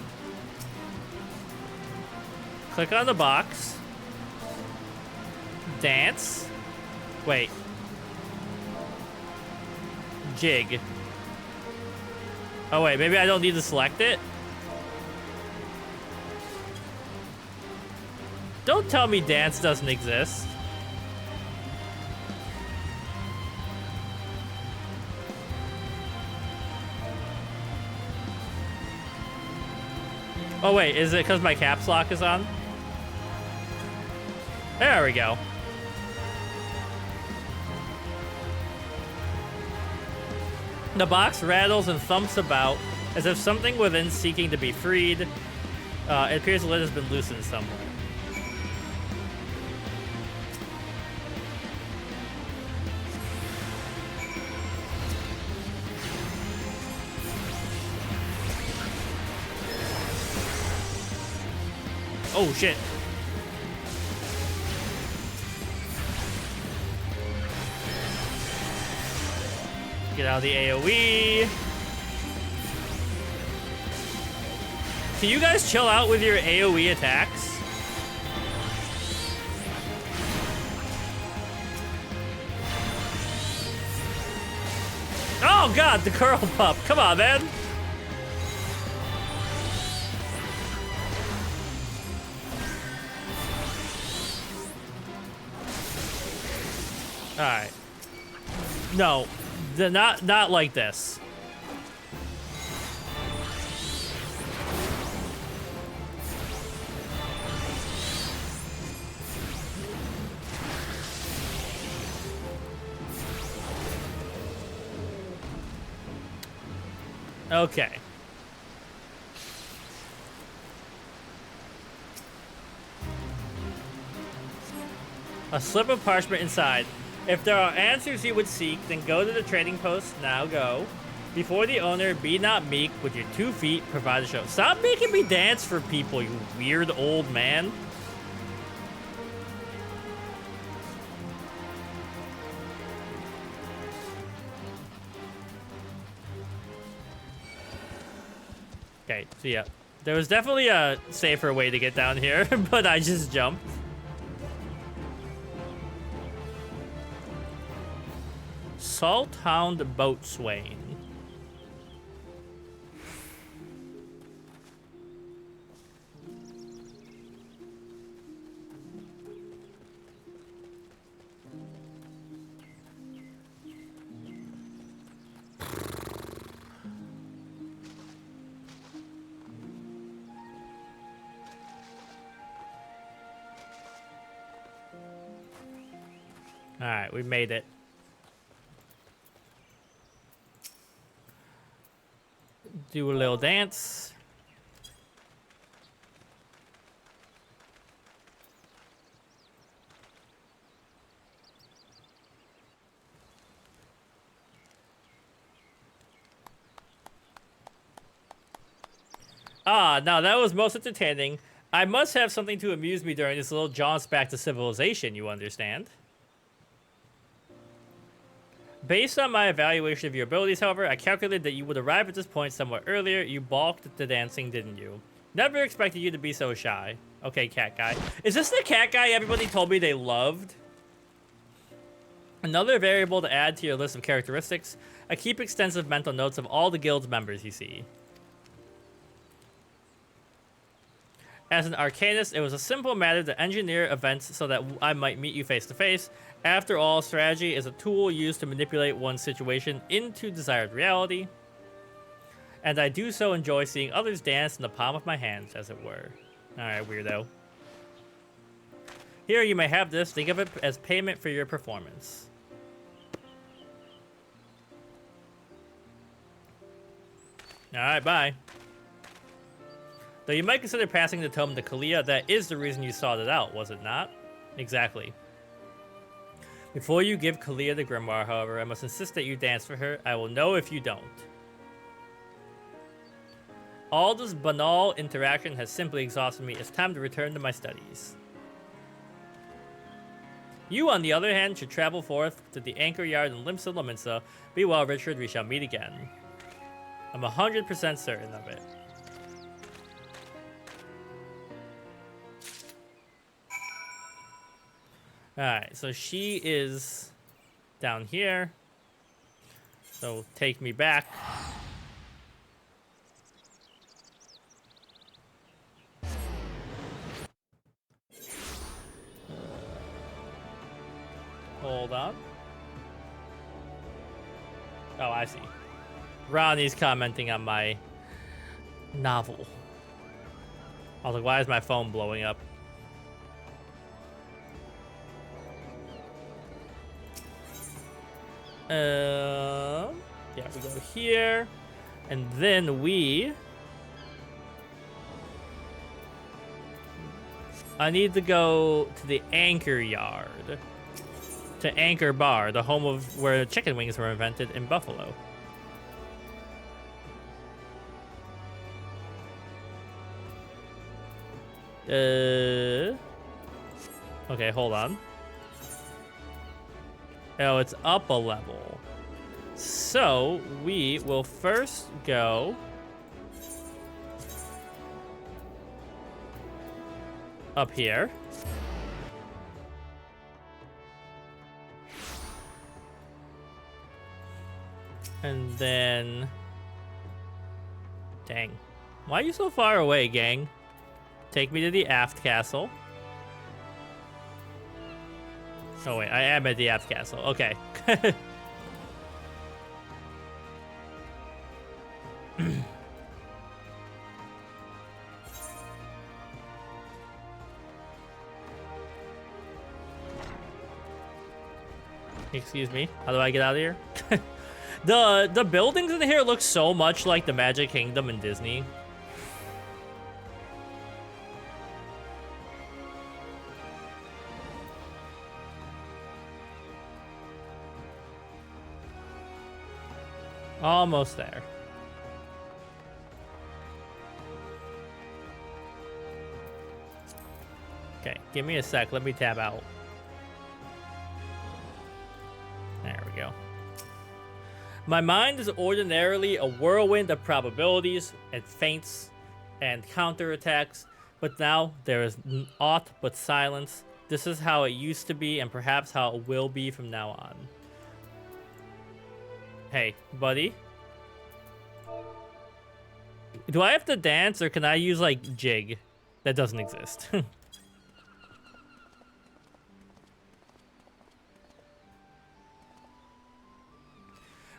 Click on the box. Dance. Wait. Jig. Oh wait, maybe I don't need to select it? Don't tell me dance doesn't exist. Oh wait, is it because my caps lock is on? There we go. The box rattles and thumps about as if something within seeking to be freed. It appears the lid has been loosened somewhere. Oh shit. Get out of the AoE. Can you guys chill out with your AoE attacks? Oh god, the curl pup. Come on, man. Alright. No, not like this. Okay. A slip of parchment inside. If there are answers you would seek, then go to the trading post. Now go. Before the owner, be not meek. With your 2 feet, provide a show. Stop making me dance for people, you weird old man. Okay, so yeah. There was definitely a safer way to get down here, but I just jumped. Salthound Boatswain. All right, we made it. Do a little dance. Ah, now that was most entertaining. I must have something to amuse me during this little jaunts back to civilization, you understand? Based on my evaluation of your abilities, however, I calculated that you would arrive at this point somewhat earlier. You balked at the dancing, didn't you? Never expected you to be so shy. Okay, cat guy. Is this the cat guy everybody told me they loved? Another variable to add to your list of characteristics. I keep extensive mental notes of all the guild's members you see. As an Arcanist, it was a simple matter to engineer events so that I might meet you face to face. After all, strategy is a tool used to manipulate one's situation into desired reality. And I do so enjoy seeing others dance in the palm of my hands, as it were. Alright, weirdo. Here, you may have this. Think of it as payment for your performance. Alright, bye. Though you might consider passing the tome to Kalia, that is the reason you sought it out, was it not? Exactly. Before you give Kalia the grimoire, however, I must insist that you dance for her. I will know if you don't. All this banal interaction has simply exhausted me. It's time to return to my studies. You, on the other hand, should travel forth to the anchor yard in Limsa Lominsa. Be well, Richard. We shall meet again. I'm 100% certain of it. Alright, so she is down here. So take me back. Hold on. Oh, I see. Ronnie's commenting on my novel. I was like, why is my phone blowing up? Yeah, we go here, and then I need to go to the anchor yard, to Anchor Bar, the home of where chicken wings were invented in Buffalo. Okay, hold on. Oh, it's up a level. So, we will first go up here. And then... Dang. Why are you so far away, gang? Take me to the aft castle. Oh wait, I am at the aft castle. Okay. Excuse me. How do I get out of here? The buildings in here look so much like the Magic Kingdom in Disney. Almost there. Okay, give me a sec. Let me tab out. There we go. My mind is ordinarily a whirlwind of probabilities and feints and counterattacks, but now there is aught but silence. This is how it used to be and perhaps how it will be from now on. Hey, buddy. Do I have to dance or can I use, like, jig? That doesn't exist.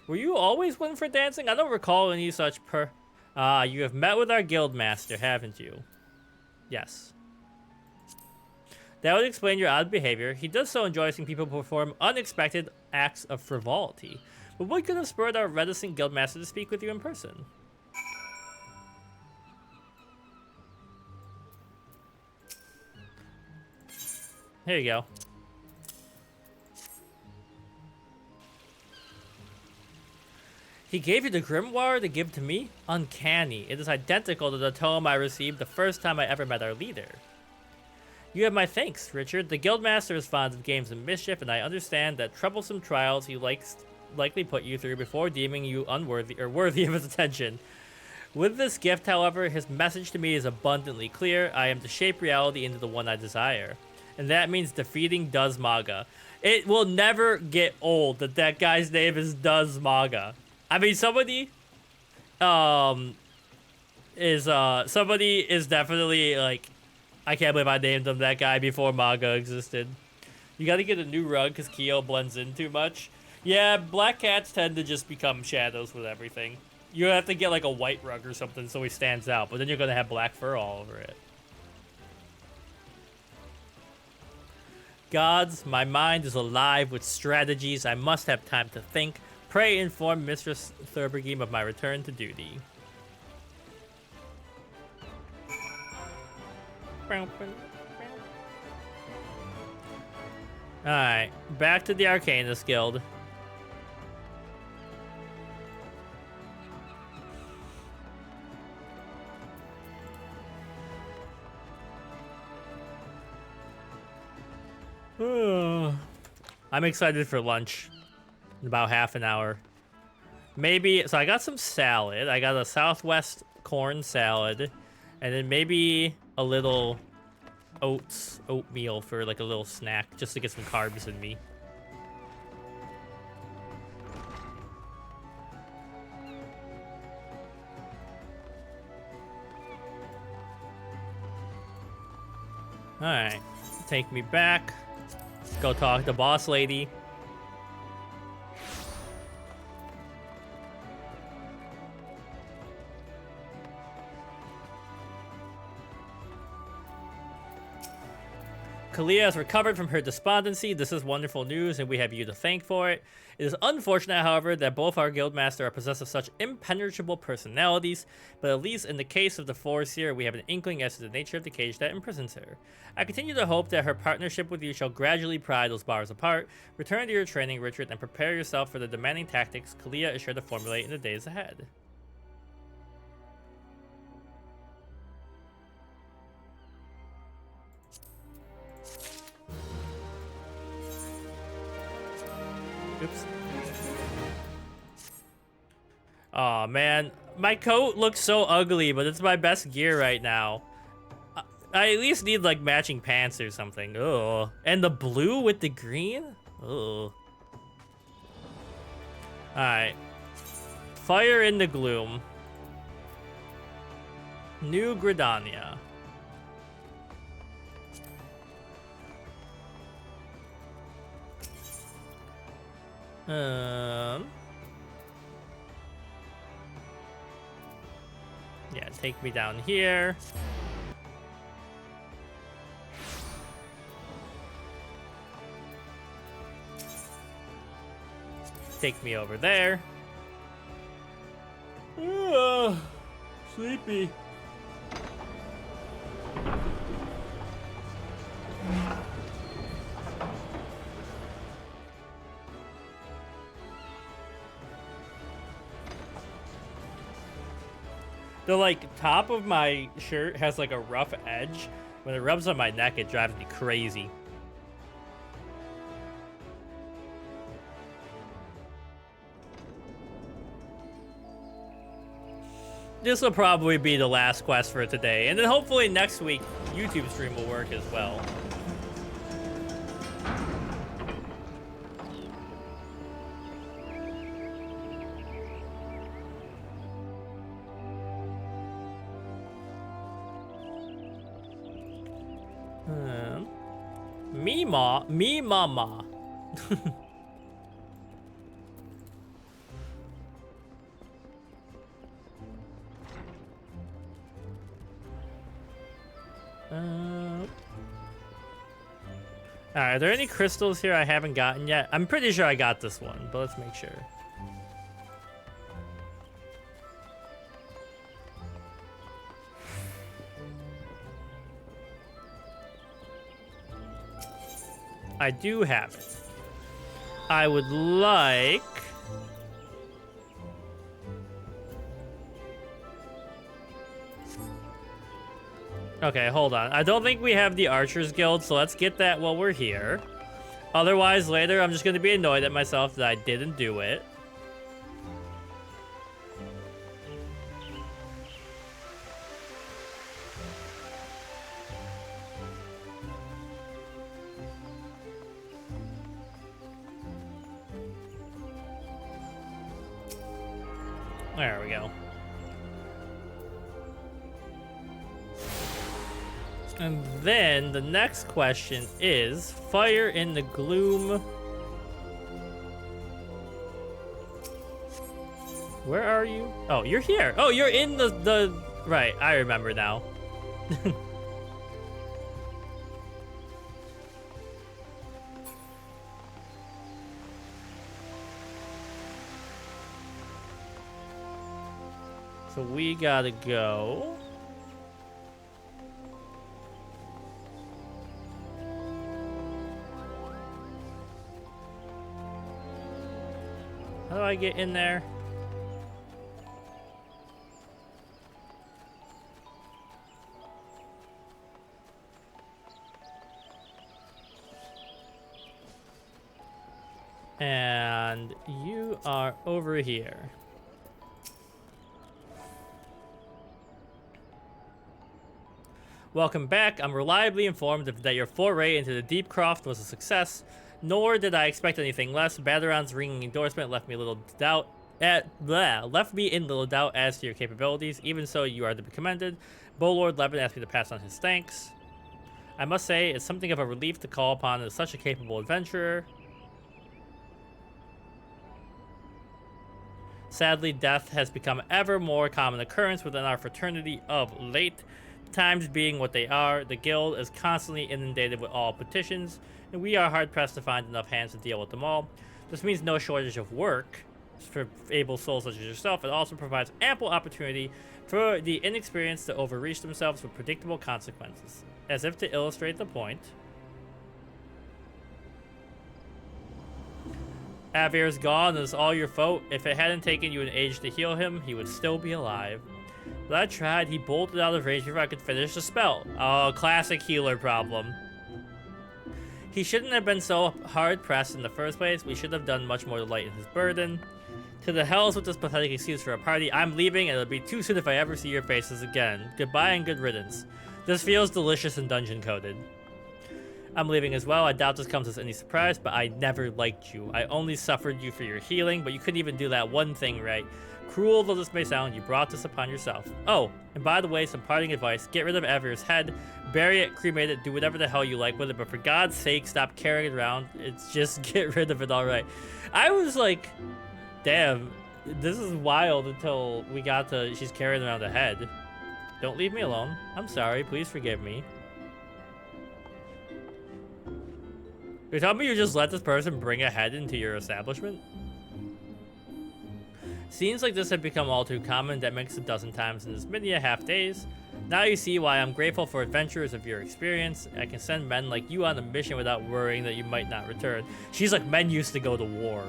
Were you always one for dancing? I don't recall any such you have met with our guild master, haven't you? Yes. That would explain your odd behavior. He does so enjoy seeing people perform unexpected acts of frivolity. But what could have spurred our reticent guild master to speak with you in person? Here you go. He gave you the grimoire to give to me? Uncanny. It is identical to the tome I received the first time I ever met our leader. You have my thanks, Richard. The guildmaster is fond of games and mischief, and I understand that troublesome trials he likely put you through before deeming you unworthy or worthy of his attention. With this gift, however, his message to me is abundantly clear. I am to shape reality into the one I desire. And that means defeating Duzmaga. It will never get old that that guy's name is Duzmaga. I mean, somebody is definitely like, I can't believe I named him that guy before Maga existed. You gotta get a new rug because Kyo blends in too much. Yeah, black cats tend to just become shadows with everything. You have to get like a white rug or something so he stands out, but then you're gonna have black fur all over it. Gods, my mind is alive with strategies. I must have time to think. Pray inform Mistress Thurbergeme of my return to duty. Alright, back to the Arcanist Guild. I'm excited for lunch. In about half an hour. Maybe, so I got some salad. I got a Southwest corn salad. And then maybe a little oatmeal for like a little snack. Just to get some carbs in me. Alright. Take me back. Let's go talk to boss lady. Kalia has recovered from her despondency. This is wonderful news, and we have you to thank for it. It is unfortunate, however, that both our guildmaster are possessed of such impenetrable personalities, but at least in the case of the Forseer, we have an inkling as to the nature of the cage that imprisons her. I continue to hope that her partnership with you shall gradually pry those bars apart. Return to your training, Richard, and prepare yourself for the demanding tactics Kalia is sure to formulate in the days ahead. Oops. Aw, man. My coat looks so ugly, but it's my best gear right now. I at least need, like, matching pants or something. Ugh. And the blue with the green? Ugh. Alright. Fire in the Gloom. New Gridania. Yeah, take me down here. take me over there. Sleepy. The like top of my shirt has like a rough edge. When it rubs on my neck, it drives me crazy. This will probably be the last quest for today, and then hopefully next week YouTube stream will work as well. Me mama. Alright, are there any crystals here I haven't gotten yet? I'm pretty sure I got this one, but let's make sure. I do have it. I would like... Okay, hold on. I don't think we have the Archers Guild, so let's get that while we're here. Otherwise, later, I'm just going to be annoyed at myself that I didn't do it. There we go. And then the next question is Fire in the Gloom. Where are you? Oh, you're here. Oh, you're in the right. I remember now. So we gotta go. How do I get in there? And you are over here. Welcome back. I'm reliably informed that your foray into the Deep Croft was a success, nor did I expect anything less. Badaron's ringing endorsement left me in little doubt as to your capabilities. Even so, you are to be commended. Bowlord Levin asked me to pass on his thanks. I must say, it's something of a relief to call upon such a capable adventurer. Sadly, death has become ever more common occurrence within our fraternity of late. Times being what they are, the guild is constantly inundated with all petitions, and we are hard-pressed to find enough hands to deal with them all. This means no shortage of work for able souls such as yourself. It also provides ample opportunity for the inexperienced to overreach themselves with predictable consequences. As if to illustrate the point, Avir's gone, and it's all your fault. If it hadn't taken you an age to heal him, he would still be alive. But I tried. He bolted out of range before I could finish the spell. Oh, classic healer problem. He shouldn't have been so hard-pressed in the first place. We should have done much more to lighten his burden. To the hells with this pathetic excuse for a party. I'm leaving, and it'll be too soon if I ever see your faces again. Goodbye and good riddance. This feels delicious and dungeon-coded. I'm leaving as well. I doubt this comes as any surprise, but I never liked you. I only suffered you for your healing, but you couldn't even do that one thing right. Cruel though this may sound, you brought this upon yourself. Oh, and by the way, some parting advice. Get rid of Avir's head, bury it, cremate it, do whatever the hell you like with it, but for God's sake, stop carrying it around. It's just get rid of it, alright. I was like, damn, this is wild until we got to, she's carrying around a head. Don't leave me alone. I'm sorry, please forgive me. You're telling me you just let this person bring a head into your establishment? Seems like this had become all too common. That makes a dozen times in as many a half days. Now you see why I'm grateful for adventurers of your experience. I can send men like you on a mission without worrying that you might not return. She's like, men used to go to war.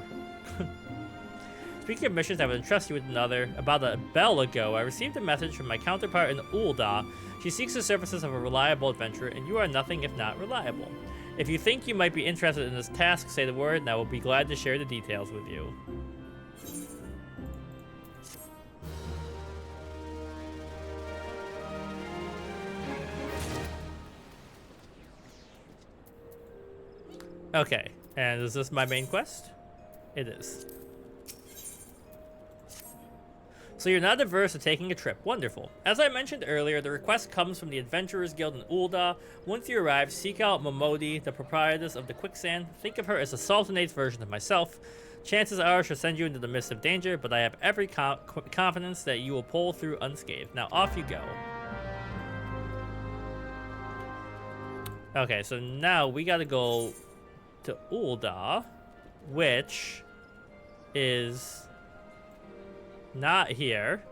Speaking of missions, I would entrust you with another. About a bell ago, I received a message from my counterpart in Ul'dah. She seeks the services of a reliable adventurer, and you are nothing if not reliable. If you think you might be interested in this task, say the word, and I will be glad to share the details with you. Okay, and is this my main quest? It is. So you're not averse to taking a trip. Wonderful. As I mentioned earlier, the request comes from the Adventurers Guild in Ul'dah. Once you arrive, seek out Momodi, the proprietress of the Quicksand. Think of her as a Sultanate's version of myself. Chances are she'll send you into the midst of danger, but I have every confidence that you will pull through unscathed. Now off you go. Okay, so now we gotta go to Ul'dah, which is not here.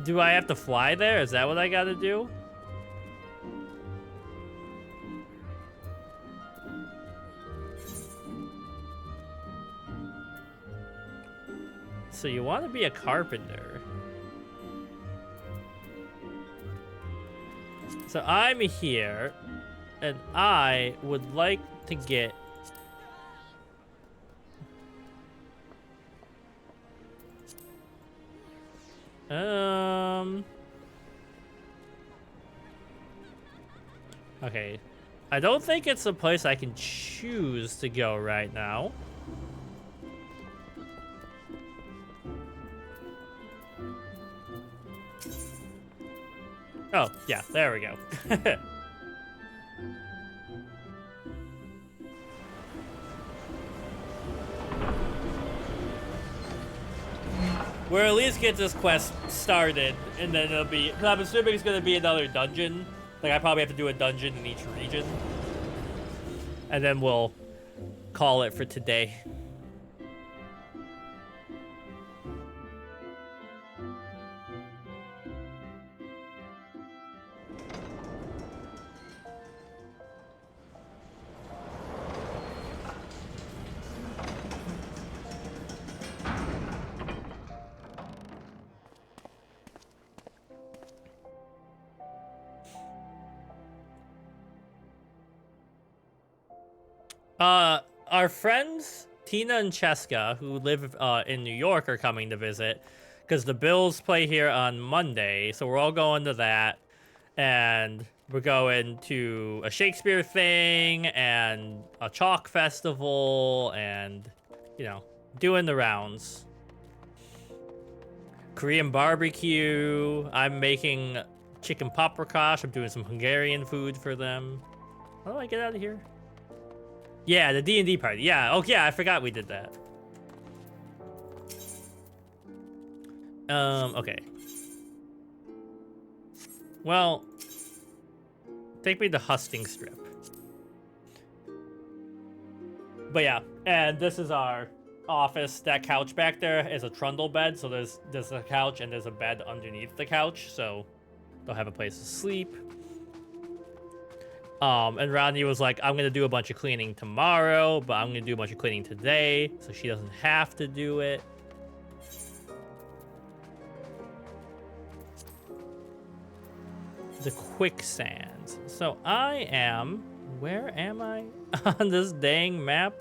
Do I have to fly there? Is that what I gotta do? So you want to be a carpenter. So I'm here, and I would like to get... Okay. I don't think it's a place I can choose to go right now. Oh, yeah, there we go. We'll at least get this quest started, and then it'll be... I'm assuming it's going to be another dungeon. Like, I probably have to do a dungeon in each region. And then we'll call it for today. Our friends Tina and Cheska, who live in New York, are coming to visit because the Bills play here on Monday, so we're all going to that, and we're going to a Shakespeare thing and a chalk festival, and you know, doing the rounds. Korean barbecue. I'm making chicken paprikash. I'm doing some Hungarian food for them. How do I get out of here? Yeah, the D&D party. Yeah, oh yeah, I forgot we did that. Okay. Well, take me to Husting Strip. But yeah, and this is our office. That couch back there is a trundle bed, so there's a couch and there's a bed underneath the couch, so they'll have a place to sleep. And Rodney was like, I'm gonna do a bunch of cleaning tomorrow, but I'm gonna do a bunch of cleaning today, so she doesn't have to do it. The quicksand. So I am... Where am I on this dang map?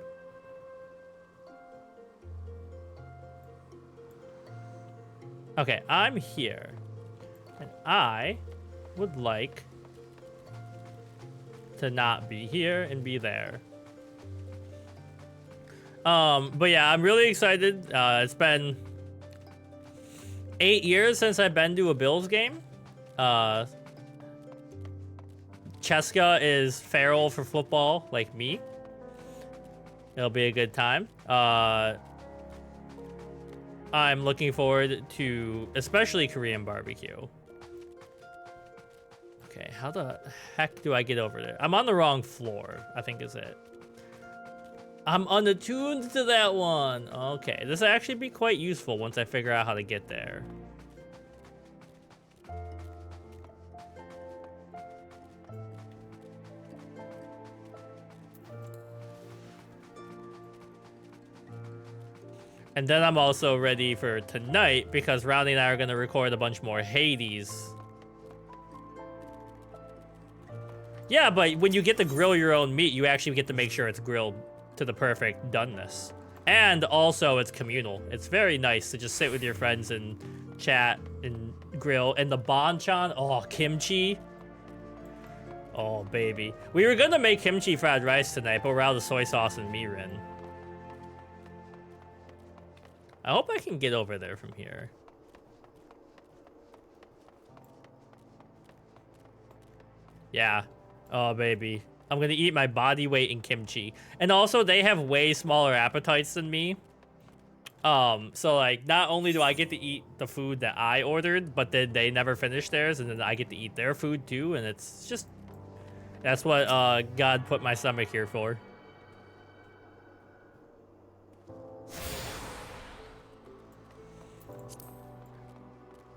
Okay, I'm here. And I would like to not be here and be there. But yeah, I'm really excited. It's been 8 years since I've been to a Bills game. Cheska is feral for football, like me. It'll be a good time. I'm looking forward to especially Korean barbecue. Okay, how the heck do I get over there? I'm on the wrong floor, I think is it. I'm unattuned to that one. Okay, this will actually be quite useful once I figure out how to get there. And then I'm also ready for tonight because Roundy and I are going to record a bunch more Hades. Yeah, but when you get to grill your own meat, you actually get to make sure it's grilled to the perfect doneness. And also, it's communal. It's very nice to just sit with your friends and chat and grill. And the banchan, oh, kimchi. Oh, baby. We were going to make kimchi fried rice tonight, but we're out of soy sauce and mirin. I hope I can get over there from here. Yeah. Oh, baby. I'm gonna eat my body weight in kimchi. And also, they have way smaller appetites than me. So, like, not only do I get to eat the food that I ordered, but then they never finish theirs, and then I get to eat their food, too. And it's just... That's what God put my stomach here for.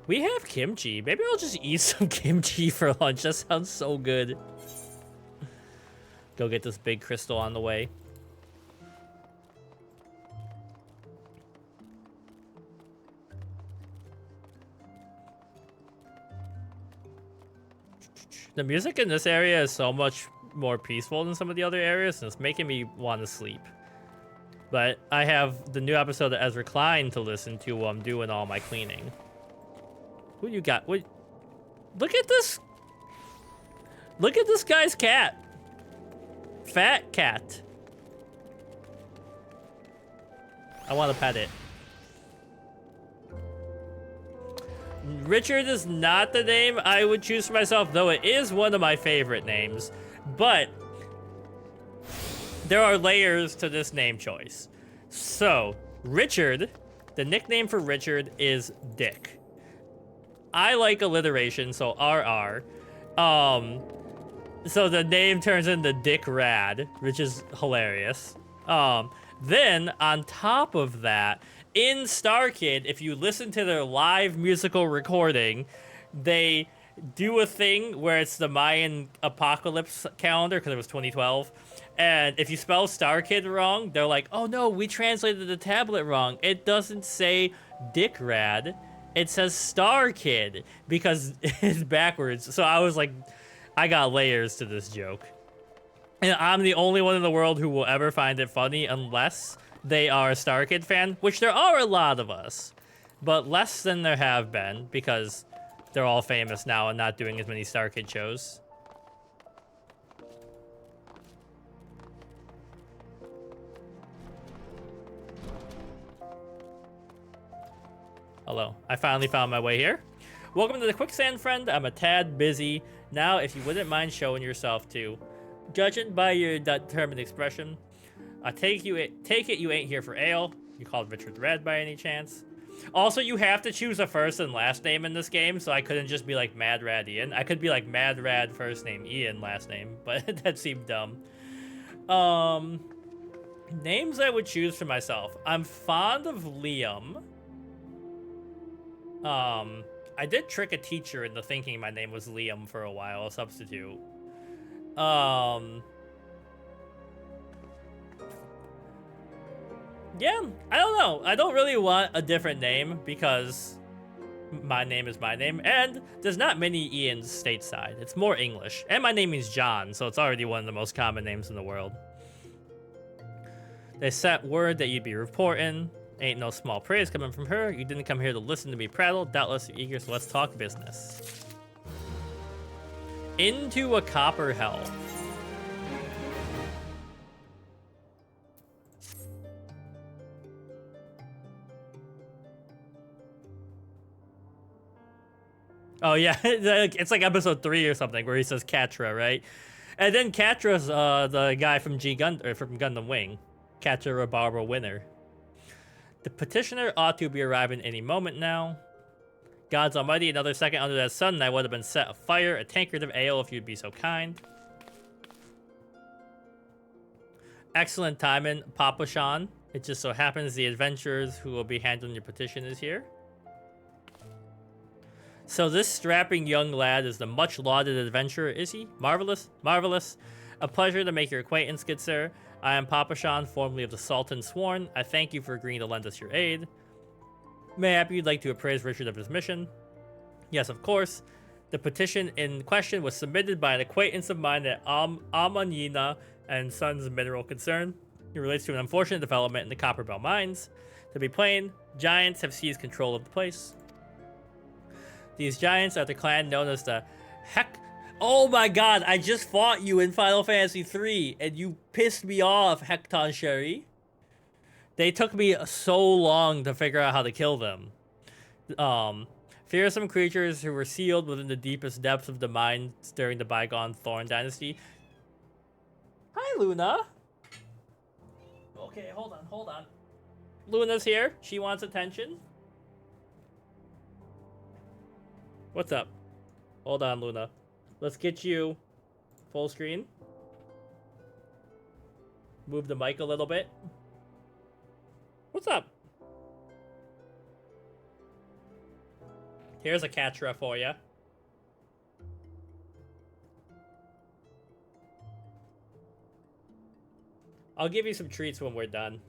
We have kimchi. Maybe I'll just eat some kimchi for lunch. That sounds so good. Go get this big crystal on the way. The music in this area is so much more peaceful than some of the other areas, and it's making me want to sleep. But I have the new episode of Ezra Klein to listen to while I'm doing all my cleaning. Who you got? Wait, look at this. Look at this guy's cat. Fat cat. I want to pet it. Richard is not the name I would choose for myself, though it is one of my favorite names. But there are layers to this name choice. So, Richard, the nickname for Richard is Dick. I like alliteration, so RR. So the name turns into Dick Rad, which is hilarious. Then, on top of that, in StarKid, if you listen to their live musical recording, they do a thing where it's the Mayan apocalypse calendar, because it was 2012. And if you spell StarKid wrong, they're like, oh no, we translated the tablet wrong. It doesn't say Dick Rad. It says Star Kid because it's backwards. So I was like, I got layers to this joke. And I'm the only one in the world who will ever find it funny unless they are a Star Kid fan, which there are a lot of us, but less than there have been because they're all famous now and not doing as many Star Kid shows. Hello, I finally found my way here. Welcome to the Quicksand, friend. I'm a tad busy. Now, if you wouldn't mind showing yourself too. Judging by your determined expression, I take it you ain't here for ale. You called Richard Red by any chance? Also, you have to choose a first and last name in this game, so I couldn't just be like Mad Rad Ian. I could be like Mad Rad first name, Ian last name, but that seemed dumb. Names I would choose for myself. I'm fond of Liam. I did trick a teacher into thinking my name was Liam for a while, a substitute. Yeah, I don't know. I don't really want a different name because my name is my name, and there's not many Ians stateside. It's more English, and my name is John, so it's already one of the most common names in the world. They sent word that you'd be reporting. Ain't no small praise coming from her. You didn't come here to listen to me prattle. Doubtless you're eager, so let's talk business. Into a copper hell. Oh yeah, it's like episode 3 or something where he says Katra, right? And then Katra's the guy from from Gundam Wing. Katra Barbara Winner. The petitioner ought to be arriving any moment now. Gods almighty, another second under that sun and I would have been set afire. A tankard of ale if you'd be so kind. Excellent timing, Papa Sean. It just so happens the adventurers who will be handling your petition is here. So this strapping young lad is the much-lauded adventurer, is he? Marvelous, marvelous. A pleasure to make your acquaintance, good sir. I am Papa Sean, formerly of the Sultan Sworn. I thank you for agreeing to lend us your aid. Mayhap you'd like to appraise Richard of his mission? Yes, of course. The petition in question was submitted by an acquaintance of mine at Amanina and Sons Mineral Concern. It relates to an unfortunate development in the Copperbell mines. To be plain, giants have seized control of the place. These giants are the clan known as the Oh my god, I just fought you in Final Fantasy XIII, and you pissed me off, Hekton Sherry. They took me so long to figure out how to kill them. Fearsome creatures who were sealed within the deepest depths of the mines during the bygone Thorn Dynasty. Hi, Luna. Okay, hold on. Luna's here. She wants attention. What's up? Hold on, Luna. Let's get you full screen. Move the mic a little bit. What's up? Here's a Catra for you. I'll give you some treats when we're done.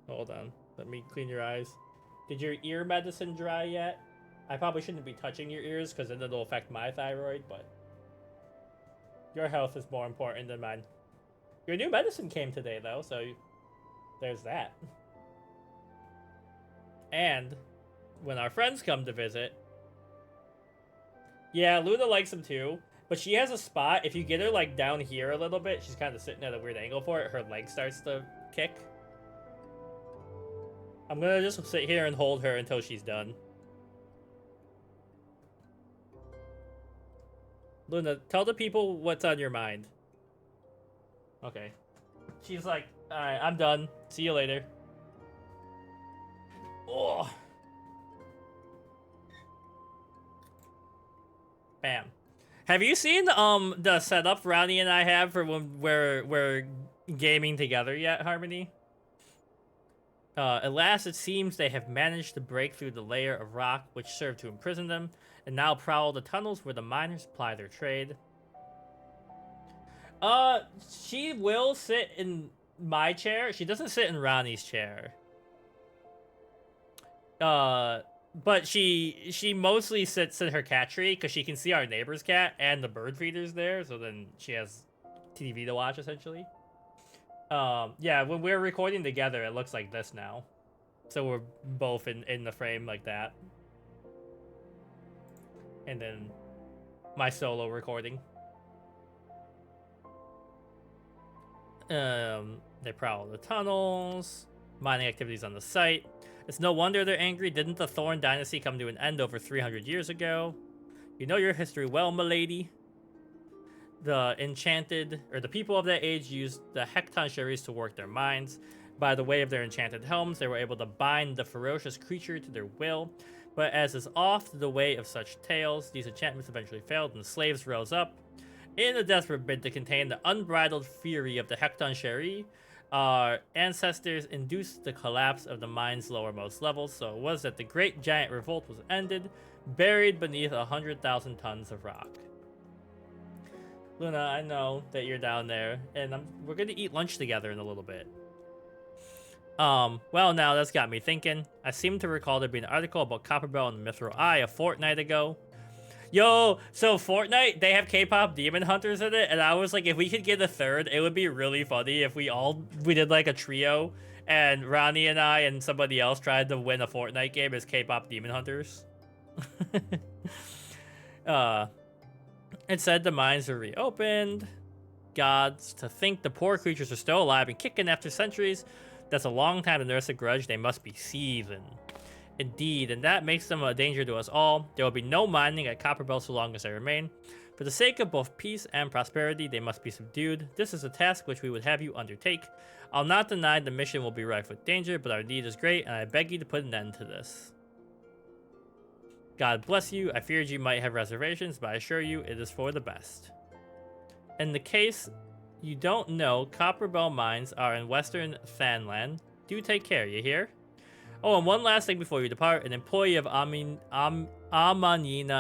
Hold on. Let me clean your eyes. Did your ear medicine dry yet? I probably shouldn't be touching your ears because then it'll affect my thyroid, but your health is more important than mine. Your new medicine came today, though, so there's that. And when our friends come to visit... Yeah, Luna likes them too. But she has a spot, if you get her like down here a little bit, she's kind of sitting at a weird angle for it, her leg starts to kick. I'm gonna just sit here and hold her until she's done. Luna, tell the people what's on your mind. Okay. She's like, alright, I'm done. See you later. Oh. Bam. Have you seen the setup Ronnie and I have for when we're gaming together yet, Harmony? At last, it seems they have managed to break through the layer of rock which served to imprison them, and now prowl the tunnels where the miners ply their trade. She will sit in my chair. She doesn't sit in Ronnie's chair. But she mostly sits in her cat tree because she can see our neighbor's cat and the bird feeders there, so then she has TV to watch, essentially. Yeah, when we're recording together, it looks like this now. So we're both in the frame like that. And then my solo recording. They prowl the tunnels, mining activities on the site. It's no wonder they're angry. Didn't the Thorn Dynasty come to an end over 300 years ago? You know your history well, milady. The the people of that age used the Hekton Sherries to work their mines. By the way of their enchanted helms, they were able to bind the ferocious creature to their will. But as is oft the way of such tales, these enchantments eventually failed and the slaves rose up. In a desperate bid to contain the unbridled fury of the Hekton Sherry, our ancestors induced the collapse of the mine's lowermost levels, so it was that the great giant revolt was ended, buried beneath 100,000 tons of rock. Luna, I know that you're down there, and we're gonna eat lunch together in a little bit. Well, now that's got me thinking. I seem to recall there being an article about Copperbell and the Mithril Eye a fortnight ago. Yo, so Fortnite, they have K-pop Demon Hunters in it, and I was like, if we could get a third, it would be really funny if we did like a trio, and Ronnie and I and somebody else tried to win a Fortnite game as K-pop Demon Hunters. It said the mines are reopened. Gods, to think the poor creatures are still alive and kicking after centuries. That's a long time to nurse a grudge. They must be seething. Indeed, and that makes them a danger to us all. There will be no mining at Copperbell so long as I remain. For the sake of both peace and prosperity, they must be subdued. This is a task which we would have you undertake. I'll not deny the mission will be rife with danger, but our need is great, and I beg you to put an end to this. God bless you. I feared you might have reservations, but I assure you it is for the best. In the case you don't know, Copperbell mines are in western Thanland. Do take care, you hear? Oh, and one last thing before you depart. An employee of Amanina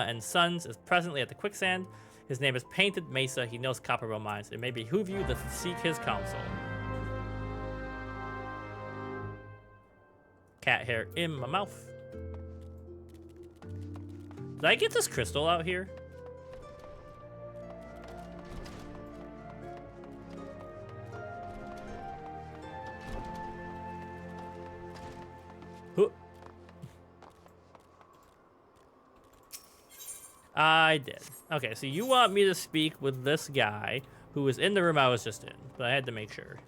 and Sons is presently at the quicksand. His name is Painted Mesa. He knows Copperbell mines. It may behoove you to seek his counsel. Cat hair in my mouth. Did I get this crystal out here? I did. Okay, so you want me to speak with this guy who was in the room I was just in, but I had to make sure.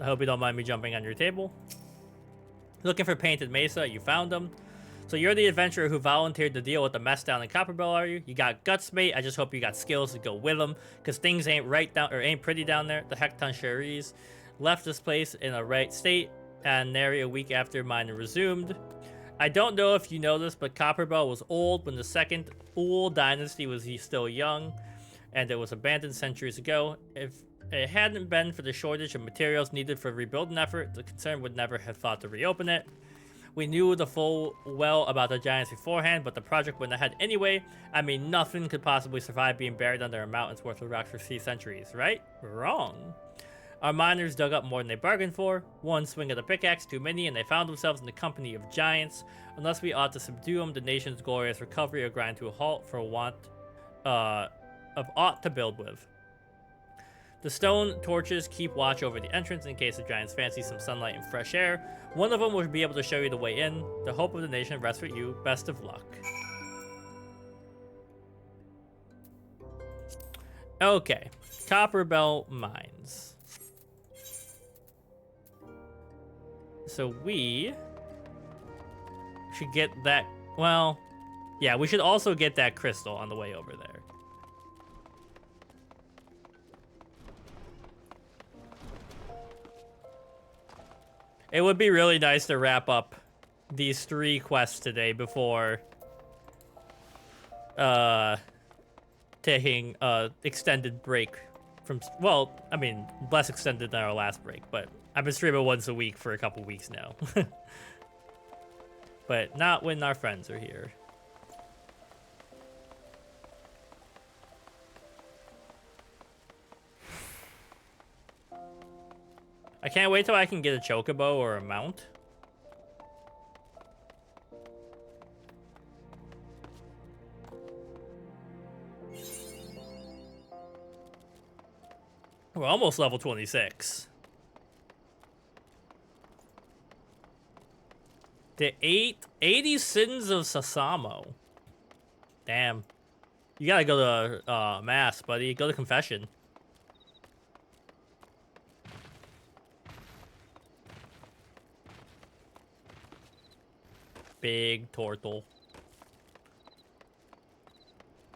I hope you don't mind me jumping on your table. Looking for Painted Mesa, you found him. So you're the adventurer who volunteered to deal with the mess down in Copperbell, are you? You got guts, mate. I just hope you got skills to go with them, because things ain't ain't pretty down there. The Hecton Cheries left this place in a right state and nary a week after mining resumed. I don't know if you know this, but Copperbell was old when the second Ool dynasty was still young, and it was abandoned centuries ago. If it hadn't been for the shortage of materials needed for rebuilding effort, the concern would never have thought to reopen it. We knew the full well about the giants beforehand, but the project went ahead anyway. I mean, nothing could possibly survive being buried under a mountain's worth of rocks for 3 centuries, right? Wrong. Our miners dug up more than they bargained for. One swing of the pickaxe too many, and they found themselves in the company of giants. Unless we ought to subdue them, the nation's glorious recovery will grind to a halt for want of aught to build with. The stone torches keep watch over the entrance in case the giants fancy some sunlight and fresh air. One of them will be able to show you the way in. The hope of the nation rests with you. Best of luck. Okay. Copperbell Mines. So we should get that. Well, yeah, we should also get that crystal on the way over there. It would be really nice to wrap up these 3 quests today before taking extended break from, well, I mean, less extended than our last break, but I've been streaming once a week for a couple weeks now. But not when our friends are here. I can't wait till I can get a chocobo or a mount. We're almost level 26. The 80 Sins of Sasamo. Damn. You gotta go to mass, buddy. Go to confession. Big turtle.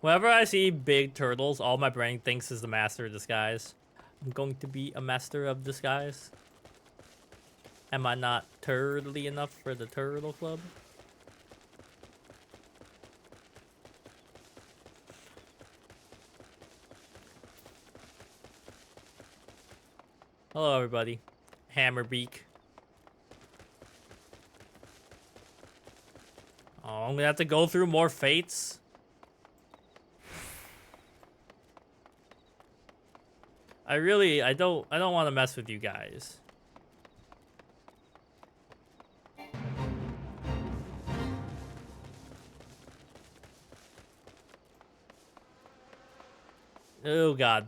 Whenever I see big turtles, all my brain thinks is the master of disguise. I'm going to be a master of disguise. Am I not turtly enough for the turtle club? Hello, everybody. Hammerbeak. Oh, I'm gonna have to go through more fates. I don't want to mess with you guys. Oh god.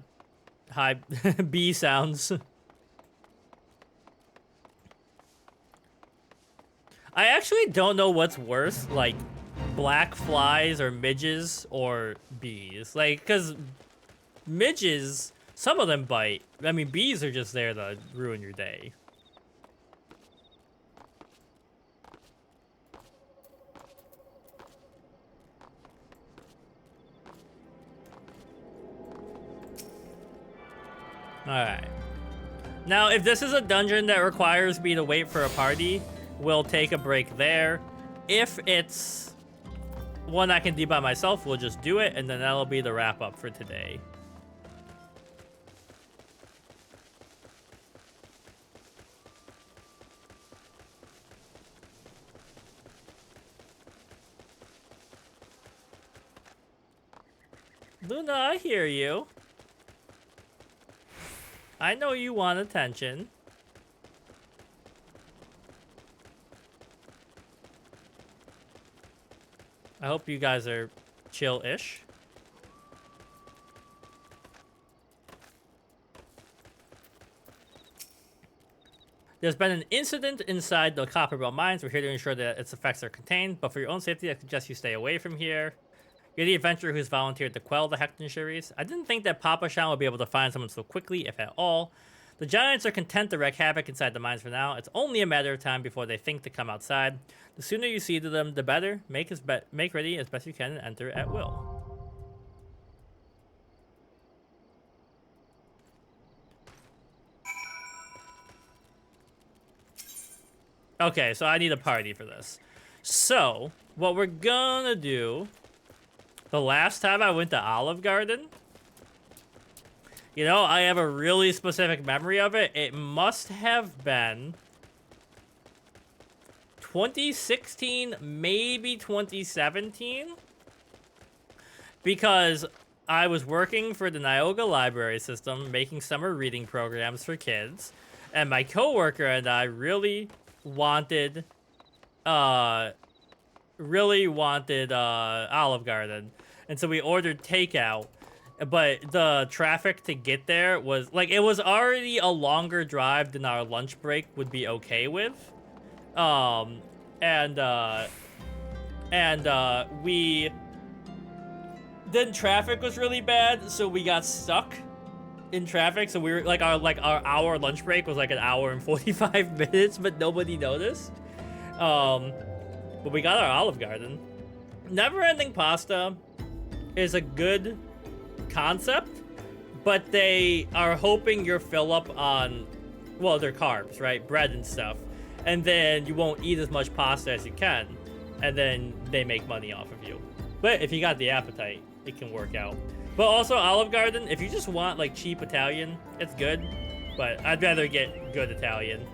Hi bee sounds. I actually don't know what's worse, like black flies or midges or bees. Like, because midges, some of them bite. I mean, bees are just there to ruin your day. Alright. Now, if this is a dungeon that requires me to wait for a party, we'll take a break there. If it's one I can do by myself, we'll just do it, and then that'll be the wrap-up for today. Luna, I hear you. I know you want attention. I hope you guys are chill-ish. There's been an incident inside the Copperbell mines. We're here to ensure that its effects are contained, but for your own safety, I suggest you stay away from here. You're the adventurer who's volunteered to quell the Hecton-Sherries. I didn't think that Papa Shan would be able to find someone so quickly, if at all. The giants are content to wreak havoc inside the mines for now. It's only a matter of time before they think to come outside. The sooner you see to them, the better. Make ready as best you can and enter at will. Okay, so I need a party for this. So, what we're gonna do... The last time I went to Olive Garden, you know, I have a really specific memory of it. It must have been 2016, maybe 2017, because I was working for the Nioga Library System, making summer reading programs for kids, and my coworker and I really wanted Olive Garden, and so we ordered takeout, but the traffic to get there was like, it was already a longer drive than our lunch break would be okay with, then traffic was really bad, so we got stuck in traffic. So we were like, our hour lunch break was like an hour and 45 minutes, but nobody noticed. But we got our Olive Garden. Never-ending pasta is a good concept, but they are hoping you're fill up on, well, they're carbs, right? Bread and stuff. And then you won't eat as much pasta as you can. And then they make money off of you. But if you got the appetite, it can work out. But also Olive Garden, if you just want like cheap Italian, it's good. But I'd rather get good Italian.